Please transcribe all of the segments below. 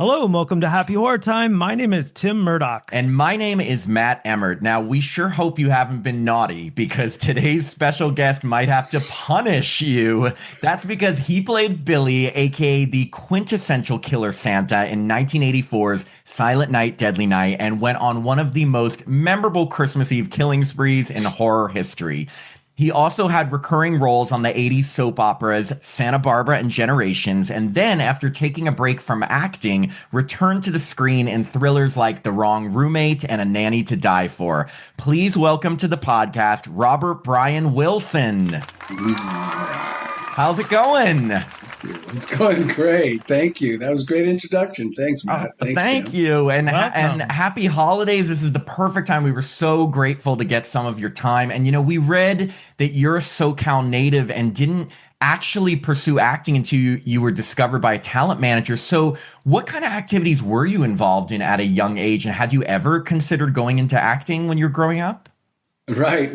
Hello and welcome to Happy Horror Time. My name is Tim Murdoch. And my name is Matt Emmert. Now, we sure hope you haven't been naughty because today's special guest might have to punish you. That's because he played Billy, aka the quintessential killer Santa, in 1984's Silent Night, Deadly Night, and went on one of the most memorable Christmas Eve killing sprees in horror history. He also had recurring roles on the 80s soap operas Santa Barbara and Generations, and then, after taking a break from acting, returned to the screen in thrillers like The Wrong Roommate and A Nanny to Die For. Please welcome to the podcast, Robert Brian Wilson. How's it going? It's going great. Thank you. That was a great introduction. Thanks, Matt. Thank Tim. you. And happy holidays. This is the perfect time. We were so grateful to get some of your time. And, we read that you're a SoCal native and didn't actually pursue acting until you were discovered by a talent manager. So what kind of activities were you involved in at a young age? And had you ever considered going into acting when you were growing up? Right.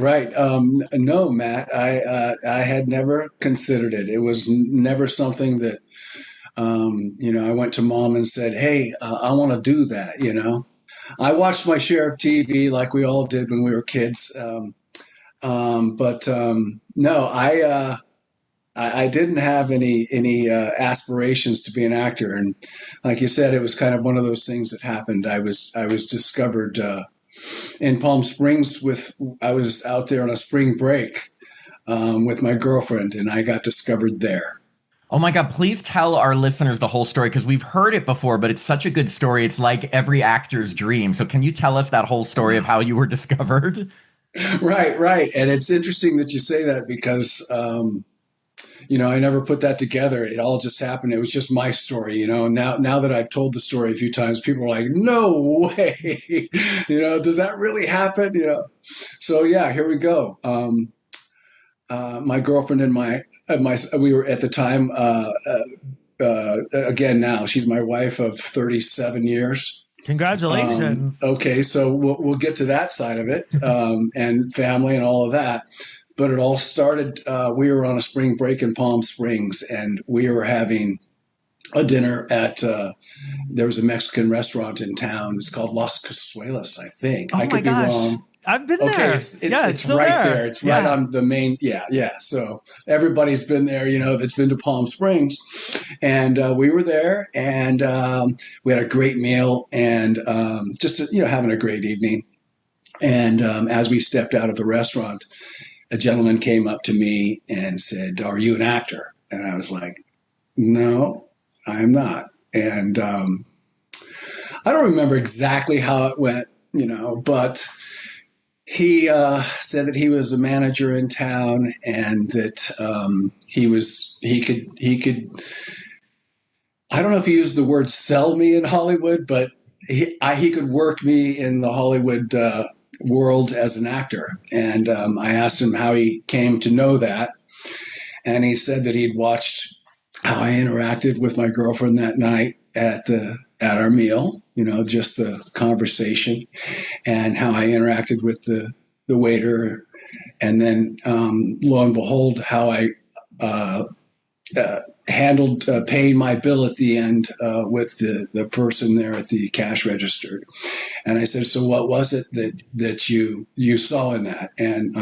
No, Matt, I had never considered it. It was never something that, I went to mom and said, hey, I want to do that. I watched my share of TV like we all did when we were kids. But no, I didn't have any aspirations to be an actor. And like you said, it was kind of one of those things that happened. I was discovered, in Palm Springs I was out there on a spring break with my girlfriend, and I got discovered there. Oh my God, please tell our listeners the whole story, because we've heard it before, but it's such a good story. It's like every actor's dream. So can you tell us that whole story of how you were discovered? Right. And it's interesting that you say that because, I never put that together. It all just happened. It was just my story, Now that I've told the story a few times, people are like, no way, does that really happen? So yeah, here we go. My girlfriend and we were at the time, again, now she's my wife of 37 years. Congratulations. Okay. So we'll get to that side of it, and family and all of that. But it all started, we were on a spring break in Palm Springs, and we were having a dinner at, there was a Mexican restaurant in town. It's called Las Casuelas, I think. Oh I could be wrong. I've been there. Okay, it's right there. It's right on the main, yeah. So everybody's been there, that's been to Palm Springs. And we were there, and we had a great meal, and just, having a great evening. And as we stepped out of the restaurant, a gentleman came up to me and said, "Are you an actor?" And I was like, "No, I'm not." And I don't remember exactly how it went, but he said that he was a manager in town, and that he could. I don't know if he used the word "sell" me in Hollywood, but he could work me in the Hollywood world as an actor. And I asked him how he came to know that, and he said that he'd watched how I interacted with my girlfriend that night at our meal, just the conversation, and how I interacted with the waiter, and then lo and behold, how I handled paying my bill at the end with the person there at the cash register. And I said, "So what was it that you saw in that?" And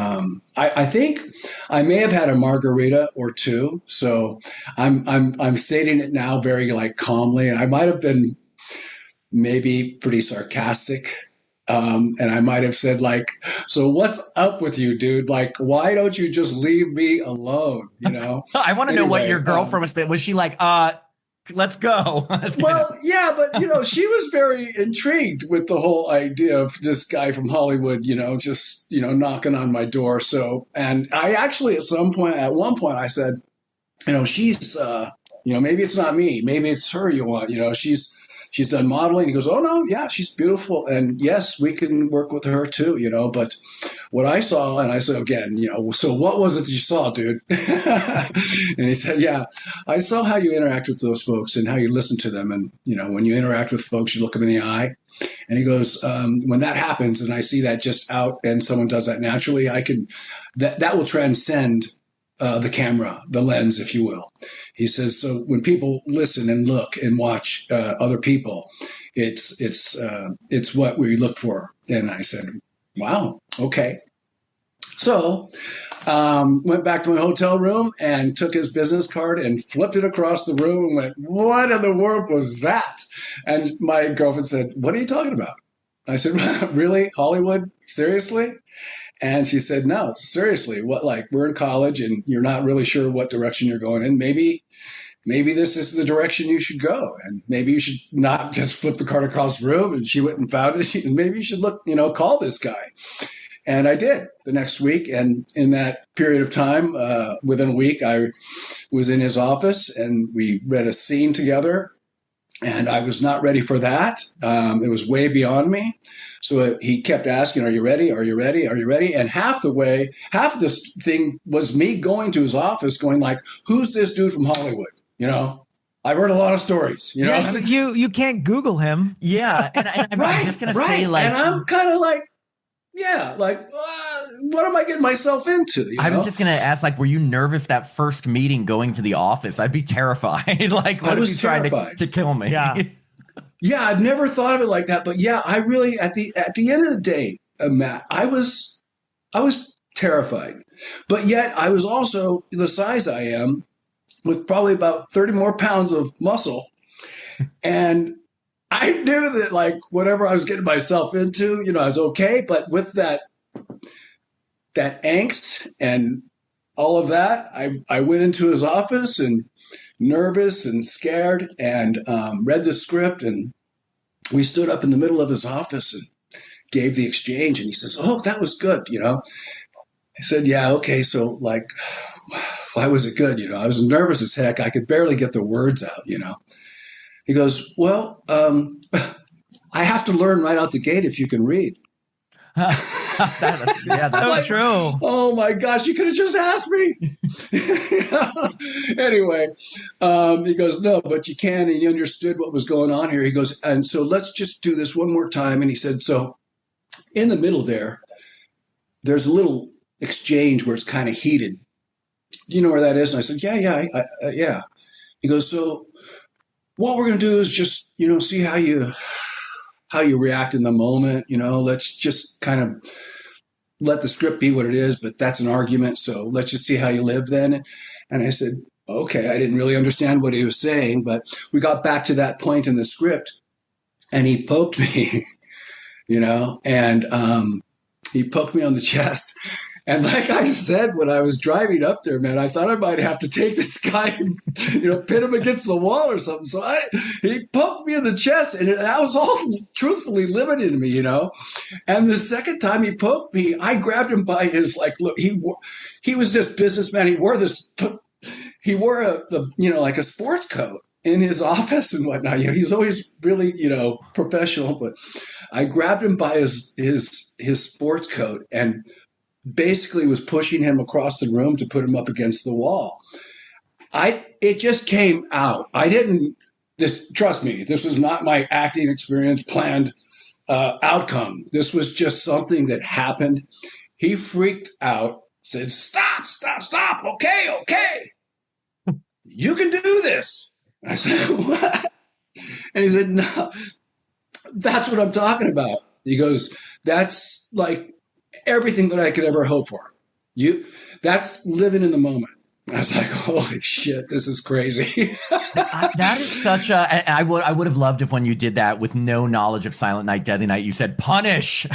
I think I may have had a margarita or two. So I'm stating it now very calmly, and I might have been maybe pretty sarcastic. And I might have said "So what's up with you, dude? Why don't you just leave me alone?" I want to know what your girlfriend was saying. Was she like, let's go? Well, yeah, but she was very intrigued with the whole idea of this guy from Hollywood, just, knocking on my door. So, and I actually at one point I said, she's, maybe it's not me, maybe it's her you want, she's done modeling. He goes, "Oh no, yeah, she's beautiful. And yes, we can work with her too, but what I saw," and I said again, "So what was it that you saw, dude?" And he said, "Yeah, I saw how you interact with those folks and how you listen to them. And, when you interact with folks, you look them in the eye." And he goes, "When that happens and I see that just out and someone does that naturally, that will transcend the camera, the lens, if you will. He says, so when people listen and look and watch other people, it's what we look for. And I said, wow, okay. So went back to my hotel room and took his business card and flipped it across the room and went, what in the world was that? And my girlfriend said, what are you talking about? I said, really? Hollywood? Seriously? And she said, no, seriously, what, like, we're in college and you're not really sure what direction you're going in. Maybe this is the direction you should go. And maybe you should not just flip the card across the room. And she went and found it. Maybe you should look, call this guy. And I did the next week. And in that period of time, within a week, I was in his office and we read a scene together. And I was not ready for that. It was way beyond me. So he kept asking, are you ready? Are you ready? Are you ready? And half of this thing was me going to his office going like, who's this dude from Hollywood? I've heard a lot of stories, Yeah, you can't Google him. Yeah. And I'm just going to say, like, and I'm kind of like, what am I getting myself into? I was just going to ask, like, were you nervous that first meeting going to the office? I'd be terrified. Like, what if he's trying to kill me? Yeah. Yeah, I've never thought of it like that. But yeah, I really, at the end of the day, Matt, I was terrified. But yet I was also the size I am with probably about 30 more pounds of muscle. And I knew that, like, whatever I was getting myself into, I was okay. But with that angst and all of that, I went into his office and nervous and scared and read the script. And we stood up in the middle of his office and gave the exchange. And he says, oh, that was good. I said, yeah, okay. So, like, why was it good? I was nervous as heck. I could barely get the words out, He goes, well, I have to learn right out the gate if you can read. That's so true. Oh my gosh, you could have just asked me. Anyway, he goes, no, but you can. And he understood what was going on here. He goes, and so let's just do this one more time. And he said, so in the middle there's a little exchange where it's kind of heated. Do you know where that is? And I said, yeah. He goes, so what we're going to do is just, see how you react in the moment. Let's just kind of let the script be what it is, but that's an argument. So let's just see how you live then. And I said, okay, I didn't really understand what he was saying, but we got back to that point in the script and he poked me, and he poked me on the chest. And like I said, when I was driving up there, man, I thought I might have to take this guy and, pin him against the wall or something. So he poked me in the chest, and that was all truthfully limiting me, And the second time he poked me, I grabbed him by his, like, look, he was this businessman. He wore like a sports coat in his office and whatnot. He's always really, professional. But I grabbed him by his sports coat and basically was pushing him across the room to put him up against the wall. It just came out. Trust me, this was not my acting experience planned outcome. This was just something that happened. He freaked out, said, stop. Okay. You can do this. I said, what? And he said, no, that's what I'm talking about. He goes, that's like everything that I could ever hope for. That's living in the moment. I was like, holy shit, this is crazy. That is such a, I would have loved if when you did that with no knowledge of Silent Night, Deadly Night, you said punish. And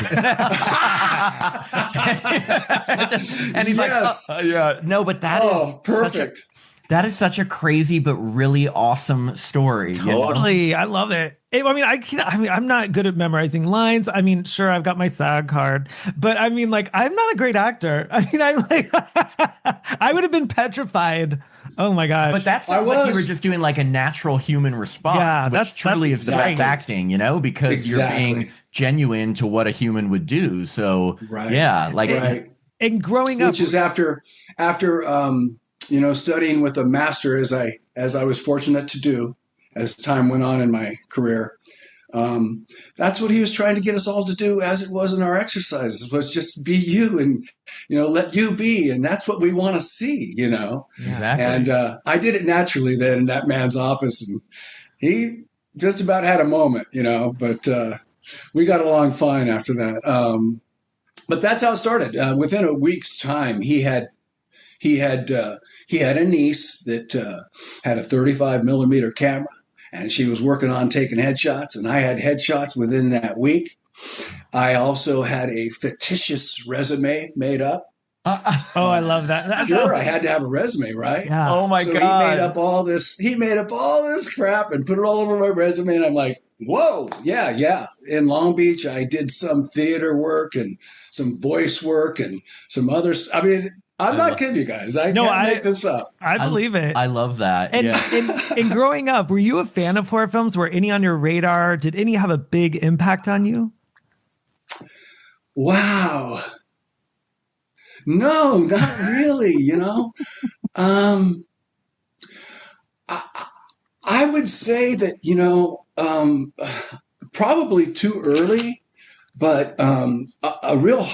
he's yes. like, yeah, no, but that is perfect. That is such a crazy but really awesome story. Totally. I love it. I'm not good at memorizing lines. I mean, sure, I've got my SAG card, but I mean, like, I'm not a great actor. I mean, I would have been petrified. Oh my gosh. But that's like you were just doing like a natural human response. Yeah, that's truly is the best acting, because you're being genuine to what a human would do. So and growing up, which is after studying with a master, as I was fortunate to do as time went on in my career. That's what he was trying to get us all to do, as it was in our exercises, was just be you and, let you be. And that's what we want to see, Exactly. And I did it naturally then in that man's office. And he just about had a moment, but we got along fine after that. But that's how it started. Within a week's time, he had a niece that had a 35 millimeter camera, and she was working on taking headshots, and I had headshots within that week. I also had a fictitious resume made up. Oh, I love that. Sure, I had to have a resume, right? Yeah. Oh my so God. He made up all this crap and put it all over my resume, and I'm like, whoa, yeah. In Long Beach, I did some theater work and some voice work and some others. I mean, I'm not kidding you guys. I can't make this up. I believe it. I love that. And yeah. in growing up, were you a fan of horror films? Were any on your radar? Did any have a big impact on you? Wow. No, not really, I would say that, probably too early, but a real,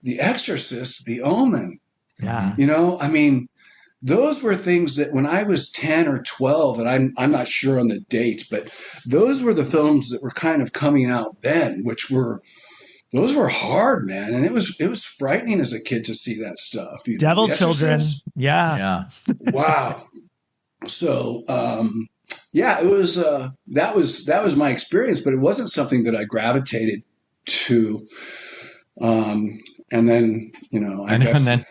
The Exorcist, The Omen. Yeah. I mean, those were things that when I was 10 or 12, and I'm not sure on the dates, but those were the films that were kind of coming out then, those were hard, man. And it was frightening as a kid to see that stuff. Devil Children. Yeah. Yeah. Wow. So, it was, that was my experience, but it wasn't something that I gravitated to. And then, I guess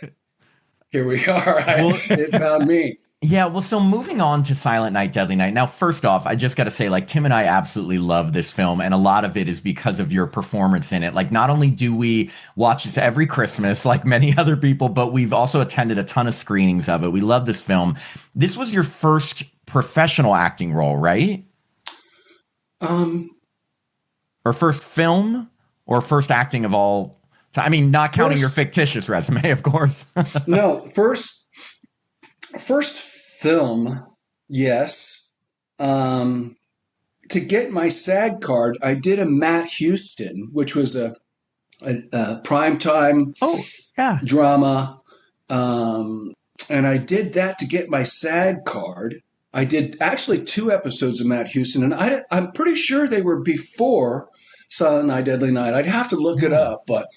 here we are. It found me. Yeah, well, so moving on to Silent Night, Deadly Night. Now, first off, I just got to say, Tim and I absolutely love this film, and a lot of it is because of your performance in it. Not only do we watch this every Christmas, like many other people, but we've also attended a ton of screenings of it. We love this film. This was your first professional acting role, right? Or first film, or first acting of all time? I mean, not counting your fictitious resume, of course. No, First film, yes. To get my SAG card, I did a Matt Houston, which was a primetime drama. And I did that to get my SAG card. I did actually 2 episodes of Matt Houston, and I'm pretty sure they were before Silent Night, Deadly Night. I'd have to look it up, but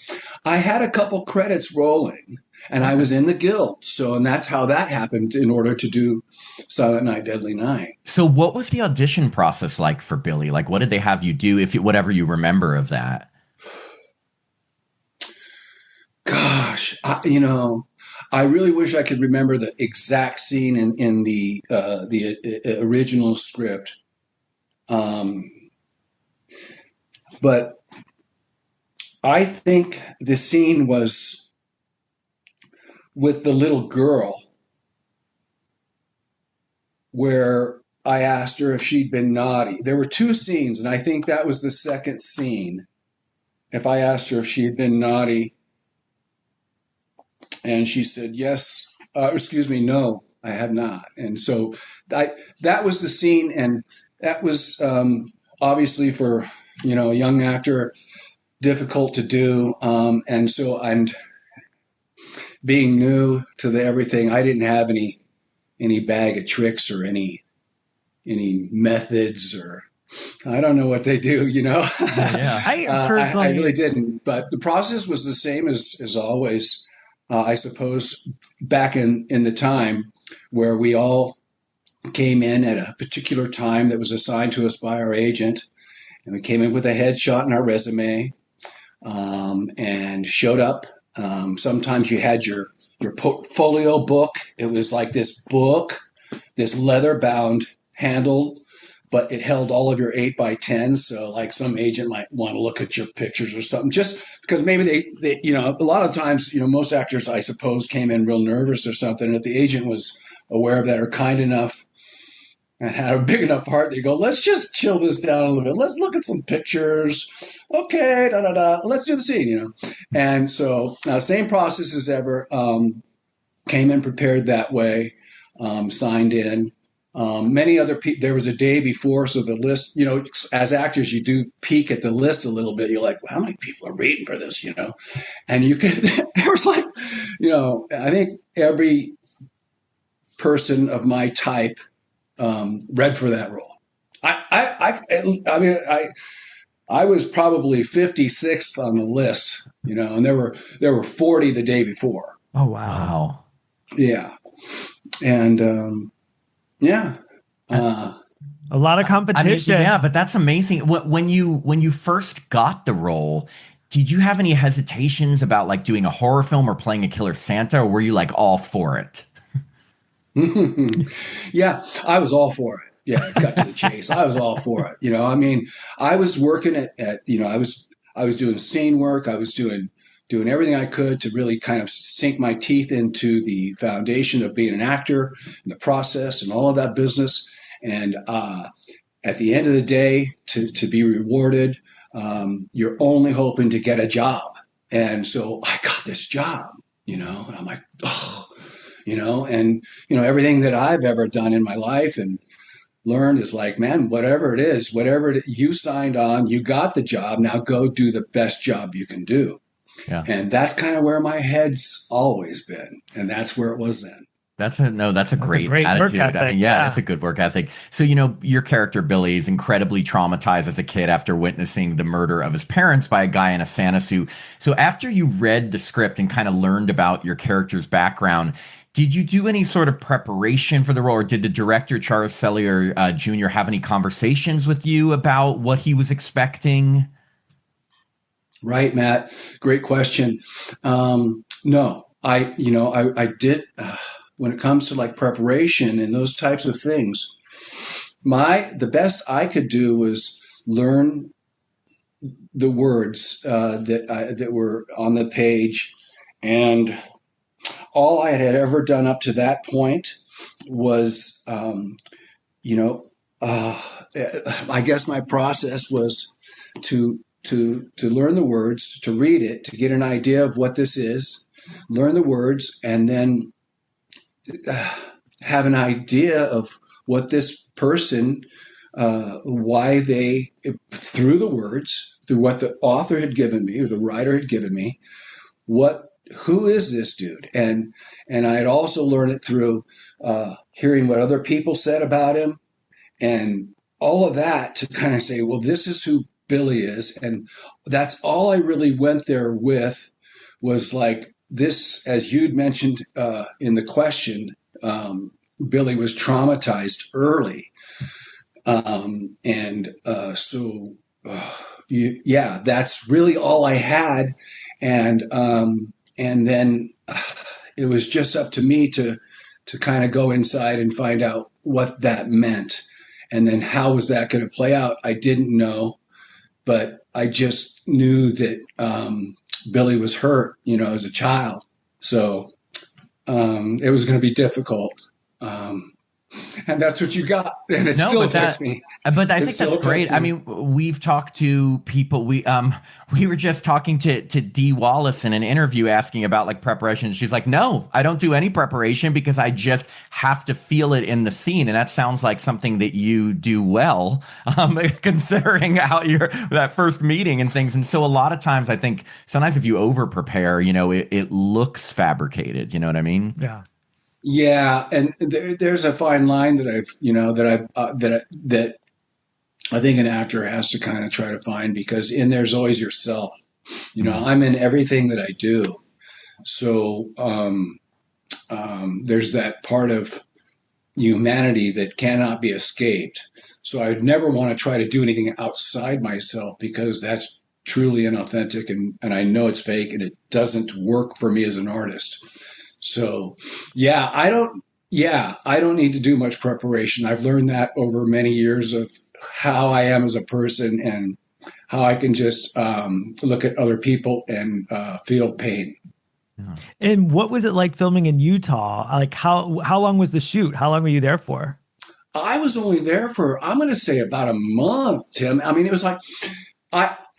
I had a couple credits rolling. And I was in the guild. And that's how that happened in order to do Silent Night, Deadly Night. So what was the audition process like for Billy? What did they have you do, whatever you remember of that? Gosh, I really wish I could remember the exact scene in the original script. But I think the scene was with the little girl, where I asked her if she'd been naughty. There were 2 scenes, and I think that was the second scene. If I asked her if she had been naughty, and she said yes, no, I have not. And so that was the scene, and that was obviously for a young actor difficult to do. And so I'm being new to everything. I didn't have any bag of tricks or any methods, or I don't know what they do, Yeah. I really didn't. But the process was the same as always. I suppose back in the time where we all came in at a particular time that was assigned to us by our agent, and we came in with a headshot in our resume, and showed up. Sometimes you had your portfolio book. It was like this book, this leather bound handle, but it held all of your 8x10. So some agent might want to look at your pictures or something, just because maybe they a lot of times, most actors, I suppose, came in real nervous or something. And if the agent was aware of that or kind enough and had a big enough heart, they go, let's just chill this down a little bit. Let's look at some pictures. Okay, let's do the scene, And so same process as ever. Came in prepared that way, signed in, and then Many other people, there was a day before, so the list, you know, as actors, you do peek at the list a little bit. You're like, well, how many people are reading for this, you know? And you could, there was like, you know, I think every person of my type read for that role. I mean, I was probably 56th on the list, you know, and there were 40 the day before. Oh, wow. Yeah. And, yeah. A lot of competition. I mean, yeah, but that's amazing. When you first got the role, did you have any hesitations about like doing a horror film or playing a killer Santa, or were you like all for it? Yeah, I was all for it. Yeah, cut to the chase. I was all for it. You know, I mean, I was working at you know, I was doing scene work. I was doing everything I could to really kind of sink my teeth into the foundation of being an actor and the process and all of that business. And at the end of the day, to be rewarded, you're only hoping to get a job. And so I got this job, you know, and I'm like, oh, you know, and, you know, everything that I've ever done in my life and learned is like, man, whatever it is, you signed on, you got the job. Now go do the best job you can do. Yeah. And that's kind of where my head's always been. And that's where it was then. That's a great attitude. Work ethic, I mean, yeah, that's a good work ethic. So, you know, your character Billy is incredibly traumatized as a kid after witnessing the murder of his parents by a guy in a Santa suit. So after you read the script and kind of learned about your character's background, did you do any sort of preparation for the role, or did the director, Charles Sellier Jr., have any conversations with you about what he was expecting? Right, Matt. Great question. No, I did, when it comes to like preparation and those types of things, the best I could do was learn the words that were on the page, and all I had ever done up to that point was, I guess my process was to learn the words, to read it, to get an idea of what this is, learn the words, and then have an idea of what this person, why they, through the words, through what the author had given me or the writer had given me, who is this dude? And I had also learned it through hearing what other people said about him and all of that to kind of say, well, this is who Billy is. And that's all I really went there with, was like this, as you'd mentioned in the question, Billy was traumatized early. Yeah, that's really all I had. And then it was just up to me to kind of go inside and find out what that meant. And then how was that going to play out? I didn't know, but I just knew that Billy was hurt, you know, as a child. So it was going to be difficult. And that's what you got. And it still affects me. But I think that's great. I mean, we've talked to people. We were just talking to Dee Wallace in an interview asking about like preparation. She's like, no, I don't do any preparation because I just have to feel it in the scene. And that sounds like something that you do well, considering how that first meeting and things. And so a lot of times I think sometimes if you over prepare, you know, it looks fabricated. You know what I mean? Yeah. Yeah, and there's a fine line that I think an actor has to kind of try to find, because in there's always yourself. You know, I'm in everything that I do, so there's that part of humanity that cannot be escaped. So I would never want to try to do anything outside myself, because that's truly inauthentic, and I know it's fake, and it doesn't work for me as an artist. So, I don't need to do much preparation. I've learned that over many years of how I am as a person and how I can just look at other people and feel pain. And what was it like filming in Utah? Like how long was the shoot? How long were you there for? I was only there for, I'm going to say, about a month, Tim. I mean, it was like,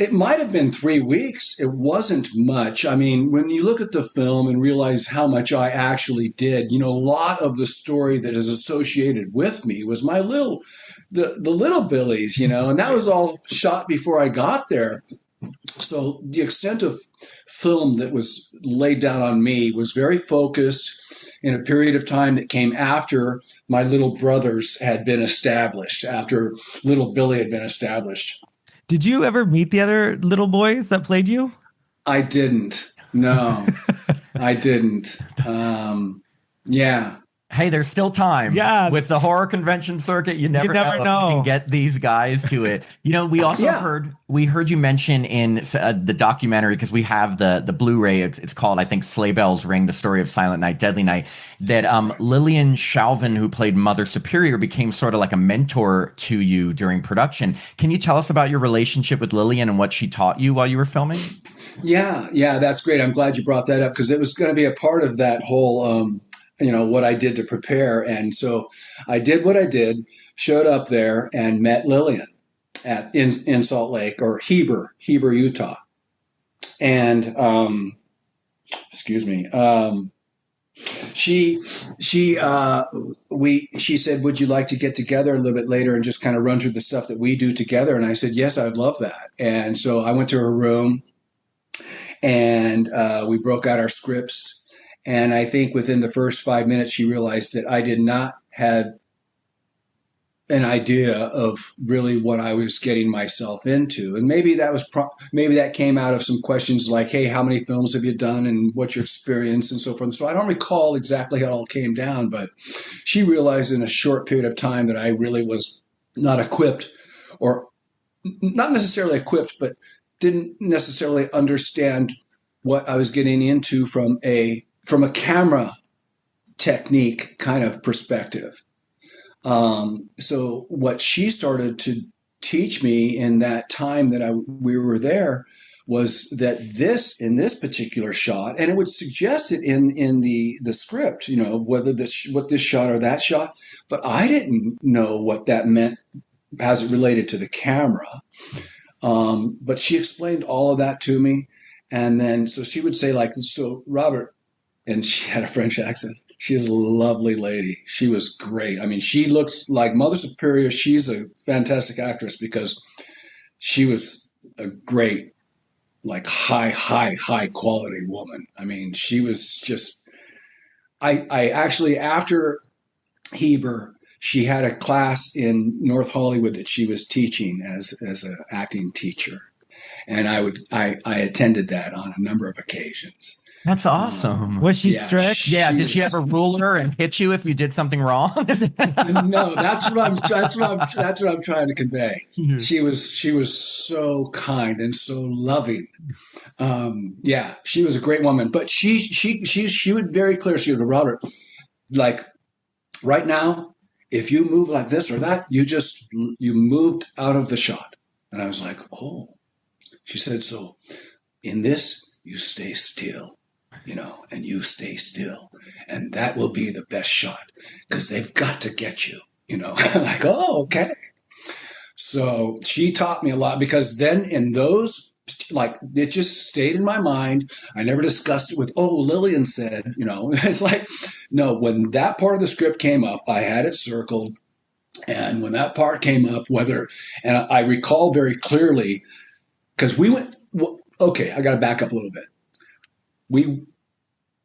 It might have been 3 weeks. It wasn't much. I mean, when you look at the film and realize how much I actually did, a lot of the story that is associated with me was the little Billies, and that was all shot before I got there. So the extent of film that was laid down on me was very focused in a period of time that came after my little brothers had been established, after little Billy had been established. Did you ever meet the other little boys that played you? I didn't. No, I didn't. Yeah. Hey, there's still time. Yeah. With the horror convention circuit, you never know if you can get these guys to it. We also heard you mention in the documentary, because we have the Blu-ray. It's called, I think, Sleigh Bells Ring: The Story of Silent Night, Deadly Night. That Lillian Chauvin, who played Mother Superior, became sort of like a mentor to you during production. Can you tell us about your relationship with Lillian and what she taught you while you were filming? Yeah, that's great. I'm glad you brought that up, because it was going to be a part of that whole. What I did to prepare. And so I did what I did, showed up there and met Lillian in Salt Lake, or Heber, Utah. And, excuse me. She said, would you like to get together a little bit later and just kind of run through the stuff that we do together? And I said, yes, I'd love that. And so I went to her room, and we broke out our scripts. And I think within the first 5 minutes, she realized that I did not have an idea of really what I was getting myself into. And maybe that was maybe that came out of some questions like, hey, how many films have you done and what's your experience and so forth. So I don't recall exactly how it all came down, but she realized in a short period of time that I really was not equipped, or not necessarily equipped, but didn't necessarily understand what I was getting into from a camera technique kind of perspective. So what she started to teach me in that time that we were there was that in this particular shot, and it would suggest it in the script, whether what this shot or that shot, but I didn't know what that meant as it related to the camera. But she explained all of that to me. And then, so she would say, like, so Robert, and she had a French accent. She is a lovely lady. She was great. I mean, she looks like Mother Superior. She's a fantastic actress because she was a great, like, high quality woman. I mean, she was just, I actually, after Heber, she had a class in North Hollywood that she was teaching as an acting teacher. And I attended that on a number of occasions. That's awesome. Was she strict? Did she have a ruler and hit you if you did something wrong? No, that's what I'm trying to convey. Mm-hmm. She was so kind and so loving. She was a great woman. But she would very clear. She would go, Robert, like, right now, if you move like this or that, you moved out of the shot. And I was like, oh. She said, so in this, you stay still. And you stay still. And that will be the best shot, because they've got to get you, I'm like, oh, okay. So she taught me a lot, because then in those, like, it just stayed in my mind. I never discussed it with, Lillian said, it's like, no, when that part of the script came up, I had it circled. And when that part came up, and I recall very clearly, because we went, okay, I got to back up a little bit.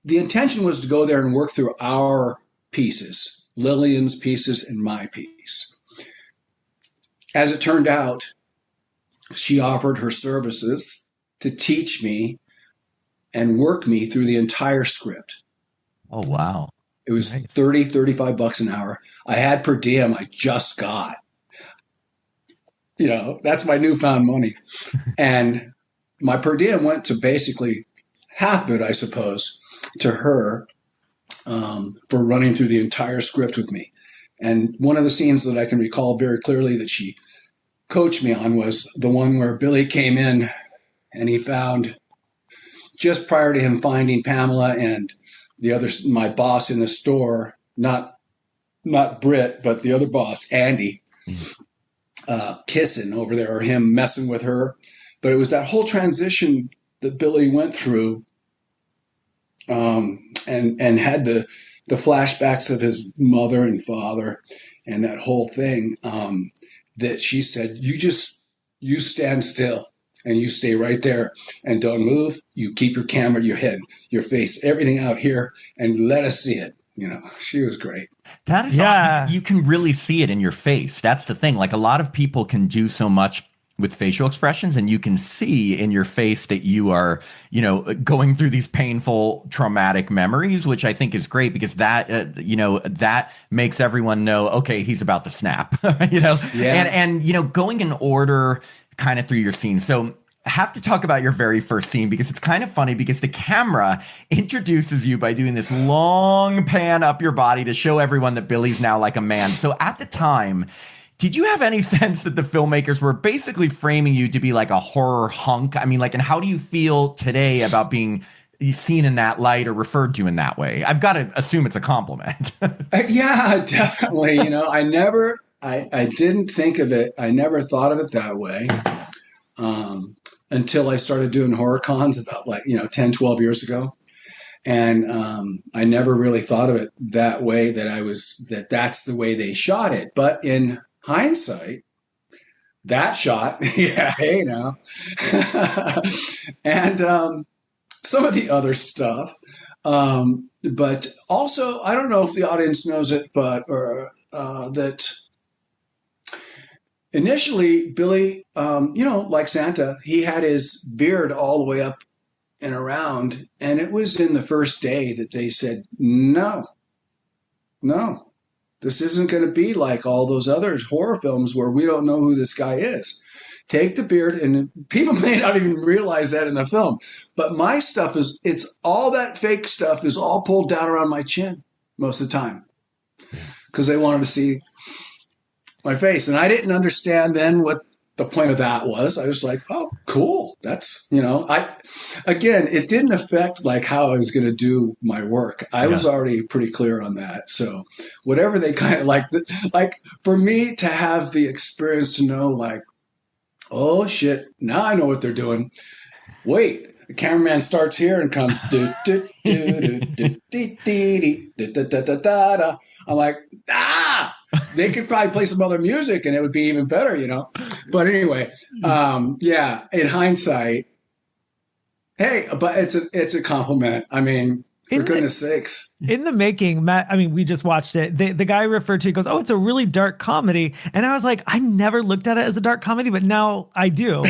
The intention was to go there and work through our pieces, Lillian's pieces and my piece. As it turned out, she offered her services to teach me and work me through the entire script. Oh, wow. It was nice. $35 an hour. I had per diem I just got. That's my newfound money. And my per diem went to basically half of it, I suppose, to her for running through the entire script with me. And one of the scenes that I can recall very clearly that she coached me on was the one where Billy came in and he found, just prior to him finding Pamela and my boss in the store, not Britt, but the other boss, Andy, kissing over there, or him messing with her. but it was that whole transition that Billy went through, and had the flashbacks of his mother and father, and that whole thing. That she said, you stand still and you stay right there and don't move. You keep your camera, your head, your face, everything out here, and let us see it. She was great. That is, yeah. You can really see it in your face. That's the thing. Like, a lot of people can do so much with facial expressions, and you can see in your face that you are, going through these painful, traumatic memories, which I think is great, because that, that makes everyone know, okay, he's about to snap, Yeah. And going in order kind of through your scene. So I have to talk about your very first scene, because it's kind of funny, because the camera introduces you by doing this long pan up your body to show everyone that Billy's now like a man. So at the time, did you have any sense that the filmmakers were basically framing you to be like a horror hunk? I mean, and how do you feel today about being seen in that light or referred to in that way? I've got to assume it's a compliment. Yeah, definitely. I didn't think of it. I never thought of it that way. Until I started doing horror cons about 10, 12 years ago. And I never really thought of it that way, that's the way they shot it. But in hindsight, that shot, yeah, hey now. And some of the other stuff. But also, I don't know if the audience knows it, but that initially Billy, like Santa, he had his beard all the way up and around. And it was in the first day that they said, no, this isn't going to be like all those other horror films where we don't know who this guy is. Take the beard, and people may not even realize that in the film. But my stuff it's all that fake stuff is all pulled down around my chin most of the time, because they wanted to see my face. And I didn't understand then what the point of that was. I was like, oh, cool. That's, it didn't affect like how I was going to do my work. I was already pretty clear on that. So whatever they kind of like for me to have the experience to know, like, oh shit, now I know what they're doing. Wait, the cameraman starts here and comes do do do do do do do. I'm like, they could probably play some other music and it would be even better, But anyway, in hindsight, hey, but it's a compliment. I mean, for goodness sakes. In the making, Matt, we just watched it. The guy referred to it, goes, oh, it's a really dark comedy. And I was like, I never looked at it as a dark comedy, but now I do.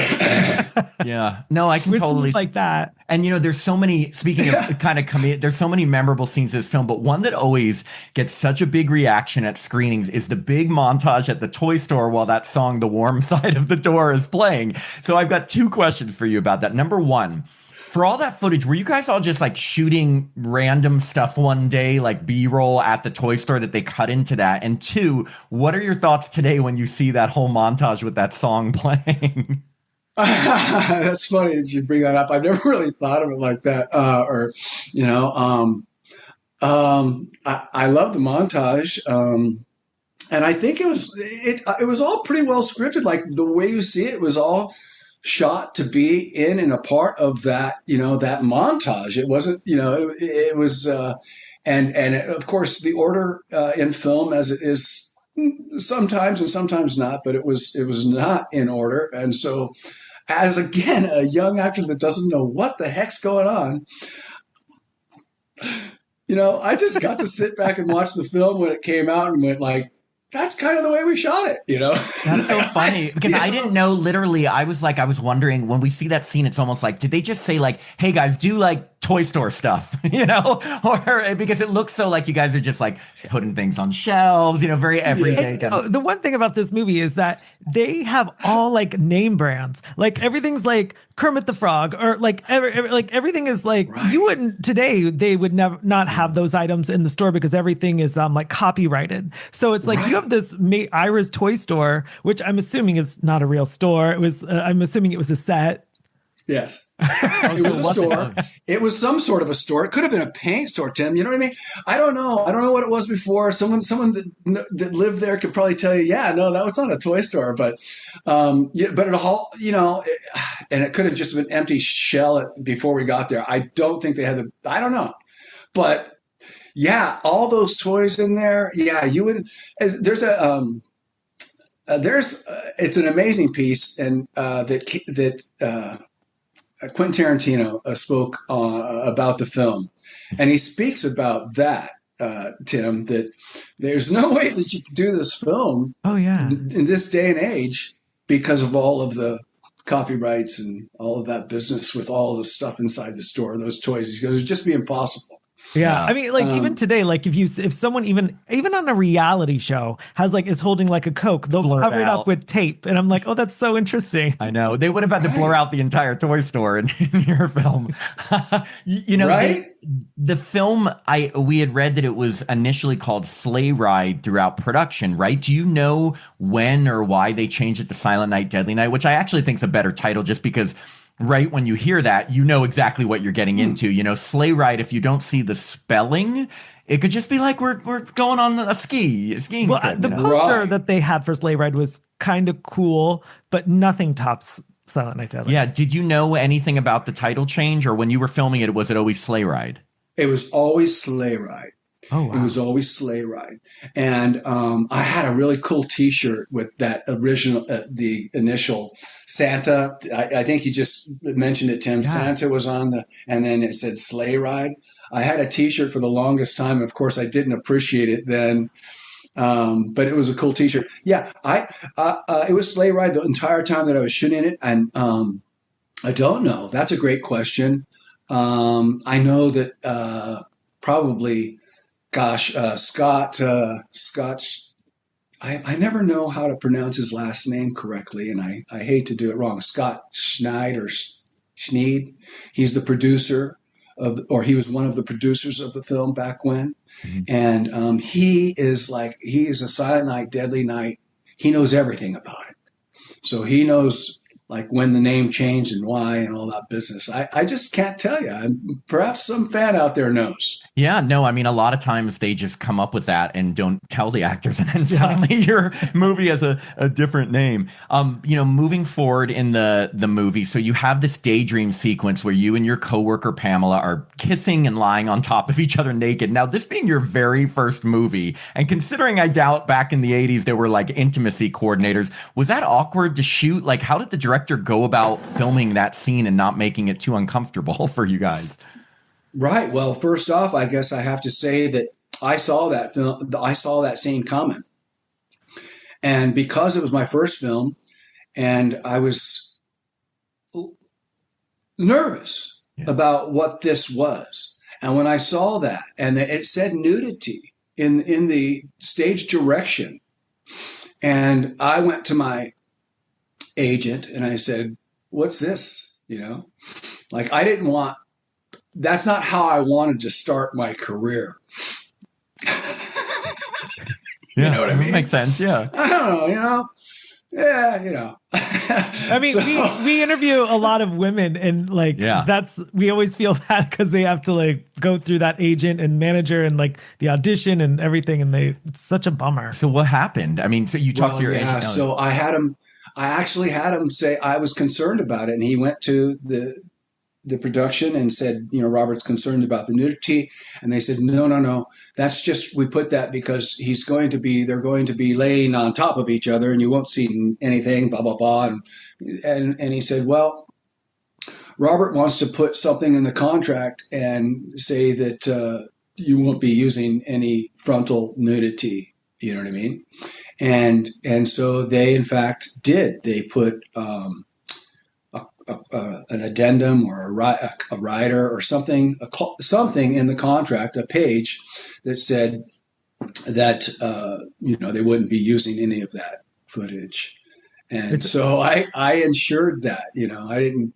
Yeah. No, I can totally like that. And there's so many, speaking of kind of comedy, there's so many memorable scenes in this film, but one that always gets such a big reaction at screenings is the big montage at the toy store while that song, The Warm Side of the Door, is playing. So I've got two questions for you about that. Number one, for all that footage, were you guys all just like shooting random stuff one day, like B-roll at the toy store that they cut into that? And two, what are your thoughts today when you see that whole montage with that song playing? That's funny that you bring that up. I've never really thought of it like that. I love the montage. And I think it was all pretty well scripted. Like the way you see it was all shot to be in and a part of that, that montage. It wasn't, it was, and of course the order in film, as it is sometimes and sometimes not, but it was not in order. And so as, again, a young actor that doesn't know what the heck's going on, I just got to sit back and watch the film when it came out and went like, that's kind of the way we shot it, That's so funny because I didn't know. Literally, I was wondering when we see that scene, it's almost like, did they just say like, hey guys, do like toy store stuff, or because it looks so like you guys are just like putting things on shelves, very everyday. The one thing about this movie is that they have all like name brands, like everything's like Kermit the Frog, or like everything is like, right. You wouldn't today, they would never not have those items in the store because everything is like copyrighted. So it's like, right. You have this Ira's toy store, which I'm assuming is not a real store. It was, I'm assuming it was a set. Yes. Oh, It so was it a wasn't. store. It was some sort of a store. It could have been a paint store, Tim. You know what I mean? I don't know. I don't know what it was before. Someone that lived there could probably tell you. Yeah, no, that was not a toy store, but yeah, but at a whole, and it could have just been an empty shell before we got there. I don't think they had the. I don't know, but yeah, all those toys in there. Yeah, you would. There's a it's an amazing piece, and Quentin Tarantino spoke about the film, and he speaks about that, Tim. That there's no way that you could do this film Oh yeah. in this day and age because of all of the copyrights and all of that business with all the stuff inside the store, those toys. He goes, it'd just be impossible. Yeah, Yeah. I mean, like even today, like if someone even on a reality show has like is holding like a Coke, they'll Blur it cover it up out. with tape, and I'm like, oh, that's so interesting. I know they would have had to blur out the entire toy store in your film. Right? The film we had read that it was initially called Sleigh Ride throughout production, right? Do you know when or why they changed it to Silent Night, Deadly Night, which I actually think is a better title, just because right when you hear that, you know exactly what you're getting into. Sleigh Ride, if you don't see the spelling, it could just be like we're going on a skiing Well, trip. the you know? poster Right. that they had for Sleigh Ride was kind of cool, but nothing tops Silent Night Deadly. Yeah. Did you know anything about the title change, or when you were filming it, was it always Sleigh Ride? It was always Sleigh Ride. Oh It wow. was always Sleigh Ride. And I had a really cool T-shirt with that original, the initial Santa. I think you just mentioned it, Tim. Yeah. Santa was on and then it said Sleigh Ride. I had a T-shirt for the longest time. And of course, I didn't appreciate it then. But it was a cool T-shirt. Yeah, it was Sleigh Ride the entire time that I was shooting it. And I don't know. That's a great question. I know that probably. Gosh, Scott, I never know how to pronounce his last name correctly, and I hate to do it wrong. Scott Schneid or Schneid. He's the producer or he was one of the producers of the film back when. Mhm. And he is a Silent Night, Deadly Night. He knows everything about it. So he knows like when the name changed and why and all that business. I just can't tell you. Perhaps some fan out there knows. Yeah, no, I mean, a lot of times they just come up with that and don't tell the actors, and then suddenly your movie has a different name. Moving forward in the movie, so you have this daydream sequence where you and your coworker Pamela are kissing and lying on top of each other naked. Now, this being your very first movie, and considering I doubt back in the 80s there were like intimacy coordinators, was that awkward to shoot? Like, how did the director go about filming that scene and not making it too uncomfortable for you guys? Right. Well, first off, I guess I have to say that I saw that film. I saw that scene coming, and because it was my first film, and I was nervous about what this was, and when I saw that, and it said nudity in the stage direction, and I went to my agent and I said, "What's this?" Like I didn't want. That's not how I wanted to start my career. You know what I mean? Makes sense. Yeah. I don't know, Yeah, I mean, So- we interview a lot of women, and like we always feel bad because they have to like go through that agent and manager and like the audition and everything, and it's such a bummer. So what happened? I mean, so you talked to your agent. So I actually had him say I was concerned about it, and he went to the production and said, Robert's concerned about the nudity. And they said, no. That's just, we put that because they're going to be laying on top of each other and you won't see anything, blah, blah, blah. And he said, well, Robert wants to put something in the contract and say that you won't be using any frontal nudity. You know what I mean? And so they, in fact, did. They put, an addendum or a rider or something in the contract, a page that said that they wouldn't be using any of that footage, and so I ensured that I didn't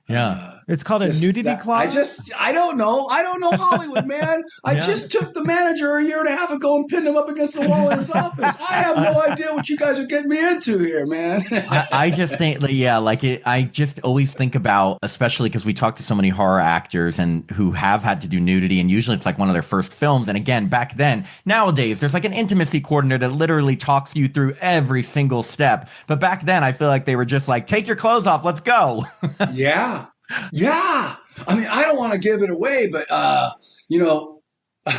Yeah. It's called a nudity clause. I don't know Hollywood, man. I just took the manager a year and a half ago and pinned him up against the wall in his office. I have no idea what you guys are getting me into here, man. I just think, I just always think about, especially because we talk to so many horror actors and who have had to do nudity, and usually it's like one of their first films. And again, back then, nowadays, there's like an intimacy coordinator that literally talks you through every single step. But back then, I feel like they were just like, take your clothes off, let's go. Yeah. I mean, I don't want to give it away, but,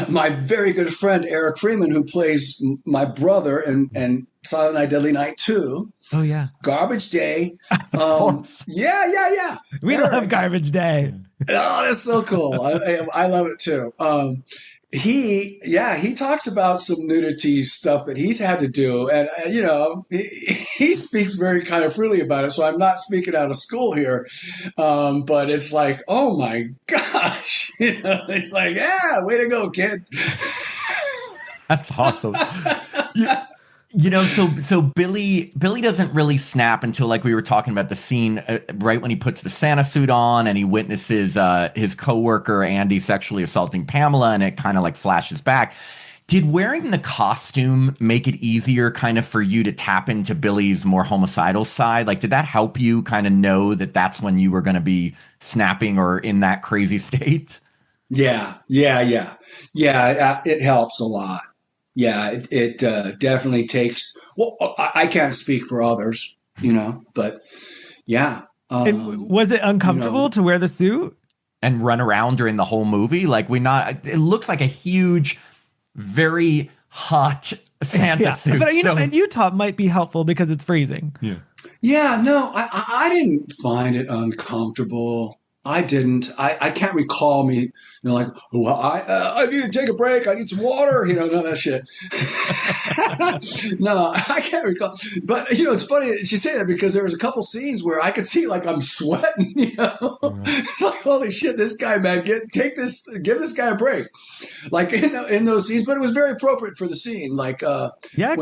my very good friend, Eric Freeman, who plays my brother in Silent Night, Deadly Night 2. Oh, yeah. Garbage Day. Yeah. We love Garbage Day. Oh, that's so cool. I love it too. He talks about some nudity stuff that he's had to do, and he speaks very kind of freely about it. So I'm not speaking out of school here, but it's like, oh my gosh, it's like, yeah, way to go, kid. That's awesome. So Billy doesn't really snap until, like we were talking about, the scene right when he puts the Santa suit on and he witnesses his coworker Andy sexually assaulting Pamela, and it kind of like flashes back. Did wearing the costume make it easier kind of for you to tap into Billy's more homicidal side? Like, did that help you kind of know that that's when you were going to be snapping or in that crazy state? Yeah. It helps a lot. Yeah, it definitely takes. Well, I can't speak for others, but yeah. Was it uncomfortable to wear the suit and run around during the whole movie? Like, it looks like a huge, very hot Santa suit. But and Utah might be helpful because it's freezing. Yeah. No, I didn't find it uncomfortable. I didn't. I can't recall me, like, well, I need to take a break. I need some water. None of that shit. No, I can't recall. But it's funny that you say that, because there was a couple scenes where I could see like I'm sweating. It's like, holy shit, this guy, man, give this guy a break. Like in those scenes, but it was very appropriate for the scene. Like, when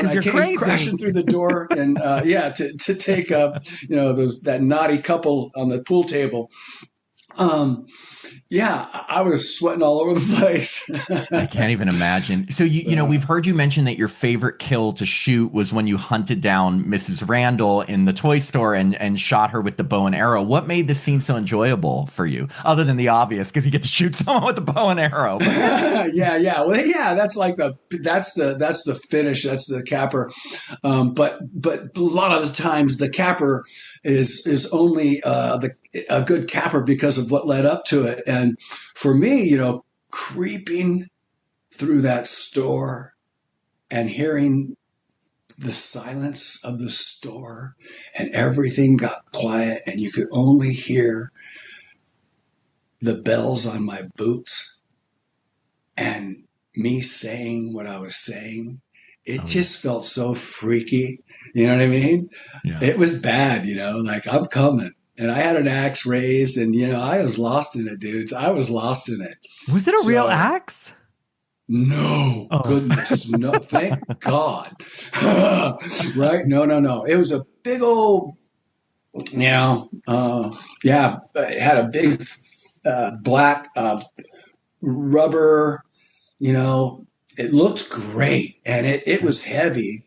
I came crashing through the door and to take that naughty couple on the pool table. I was sweating all over the place. I can't even imagine. So, we've heard you mention that your favorite kill to shoot was when you hunted down Mrs. Randall in the toy store and shot her with the bow and arrow. What made this scene so enjoyable for you, other than the obvious, because you get to shoot someone with the bow and arrow? Yeah. Well, yeah, that's like that's the finish. That's the capper. But a lot of the times the capper is only a good capper because of what led up to it. And for me, creeping through that store and hearing the silence of the store, and everything got quiet and you could only hear the bells on my boots and me saying what I was saying, it just felt so freaky. You know what I mean? Yeah. It was bad, like, I'm coming. And I had an axe raised, and, I was lost in it, dudes. I was lost in it. Was it a real axe? No. Oh. Goodness. No. Thank God. Right? No. It was a big old, it had a big black rubber, it looked great, and it was heavy.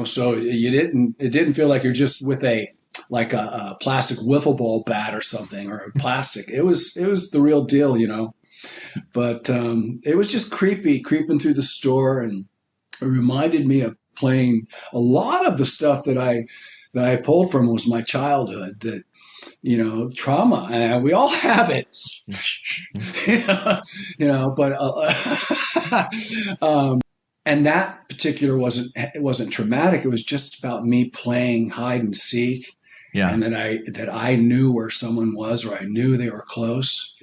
So it didn't feel like you're just with a plastic wiffle ball bat or something, or a plastic. It was the real deal, but it was just creeping through the store, and it reminded me of playing a lot of the stuff that I pulled from was my childhood, that, trauma, and we all have it, but, and that particular wasn't traumatic. It was just about me playing hide and seek. Yeah. And that I knew where someone was, or I knew they were close.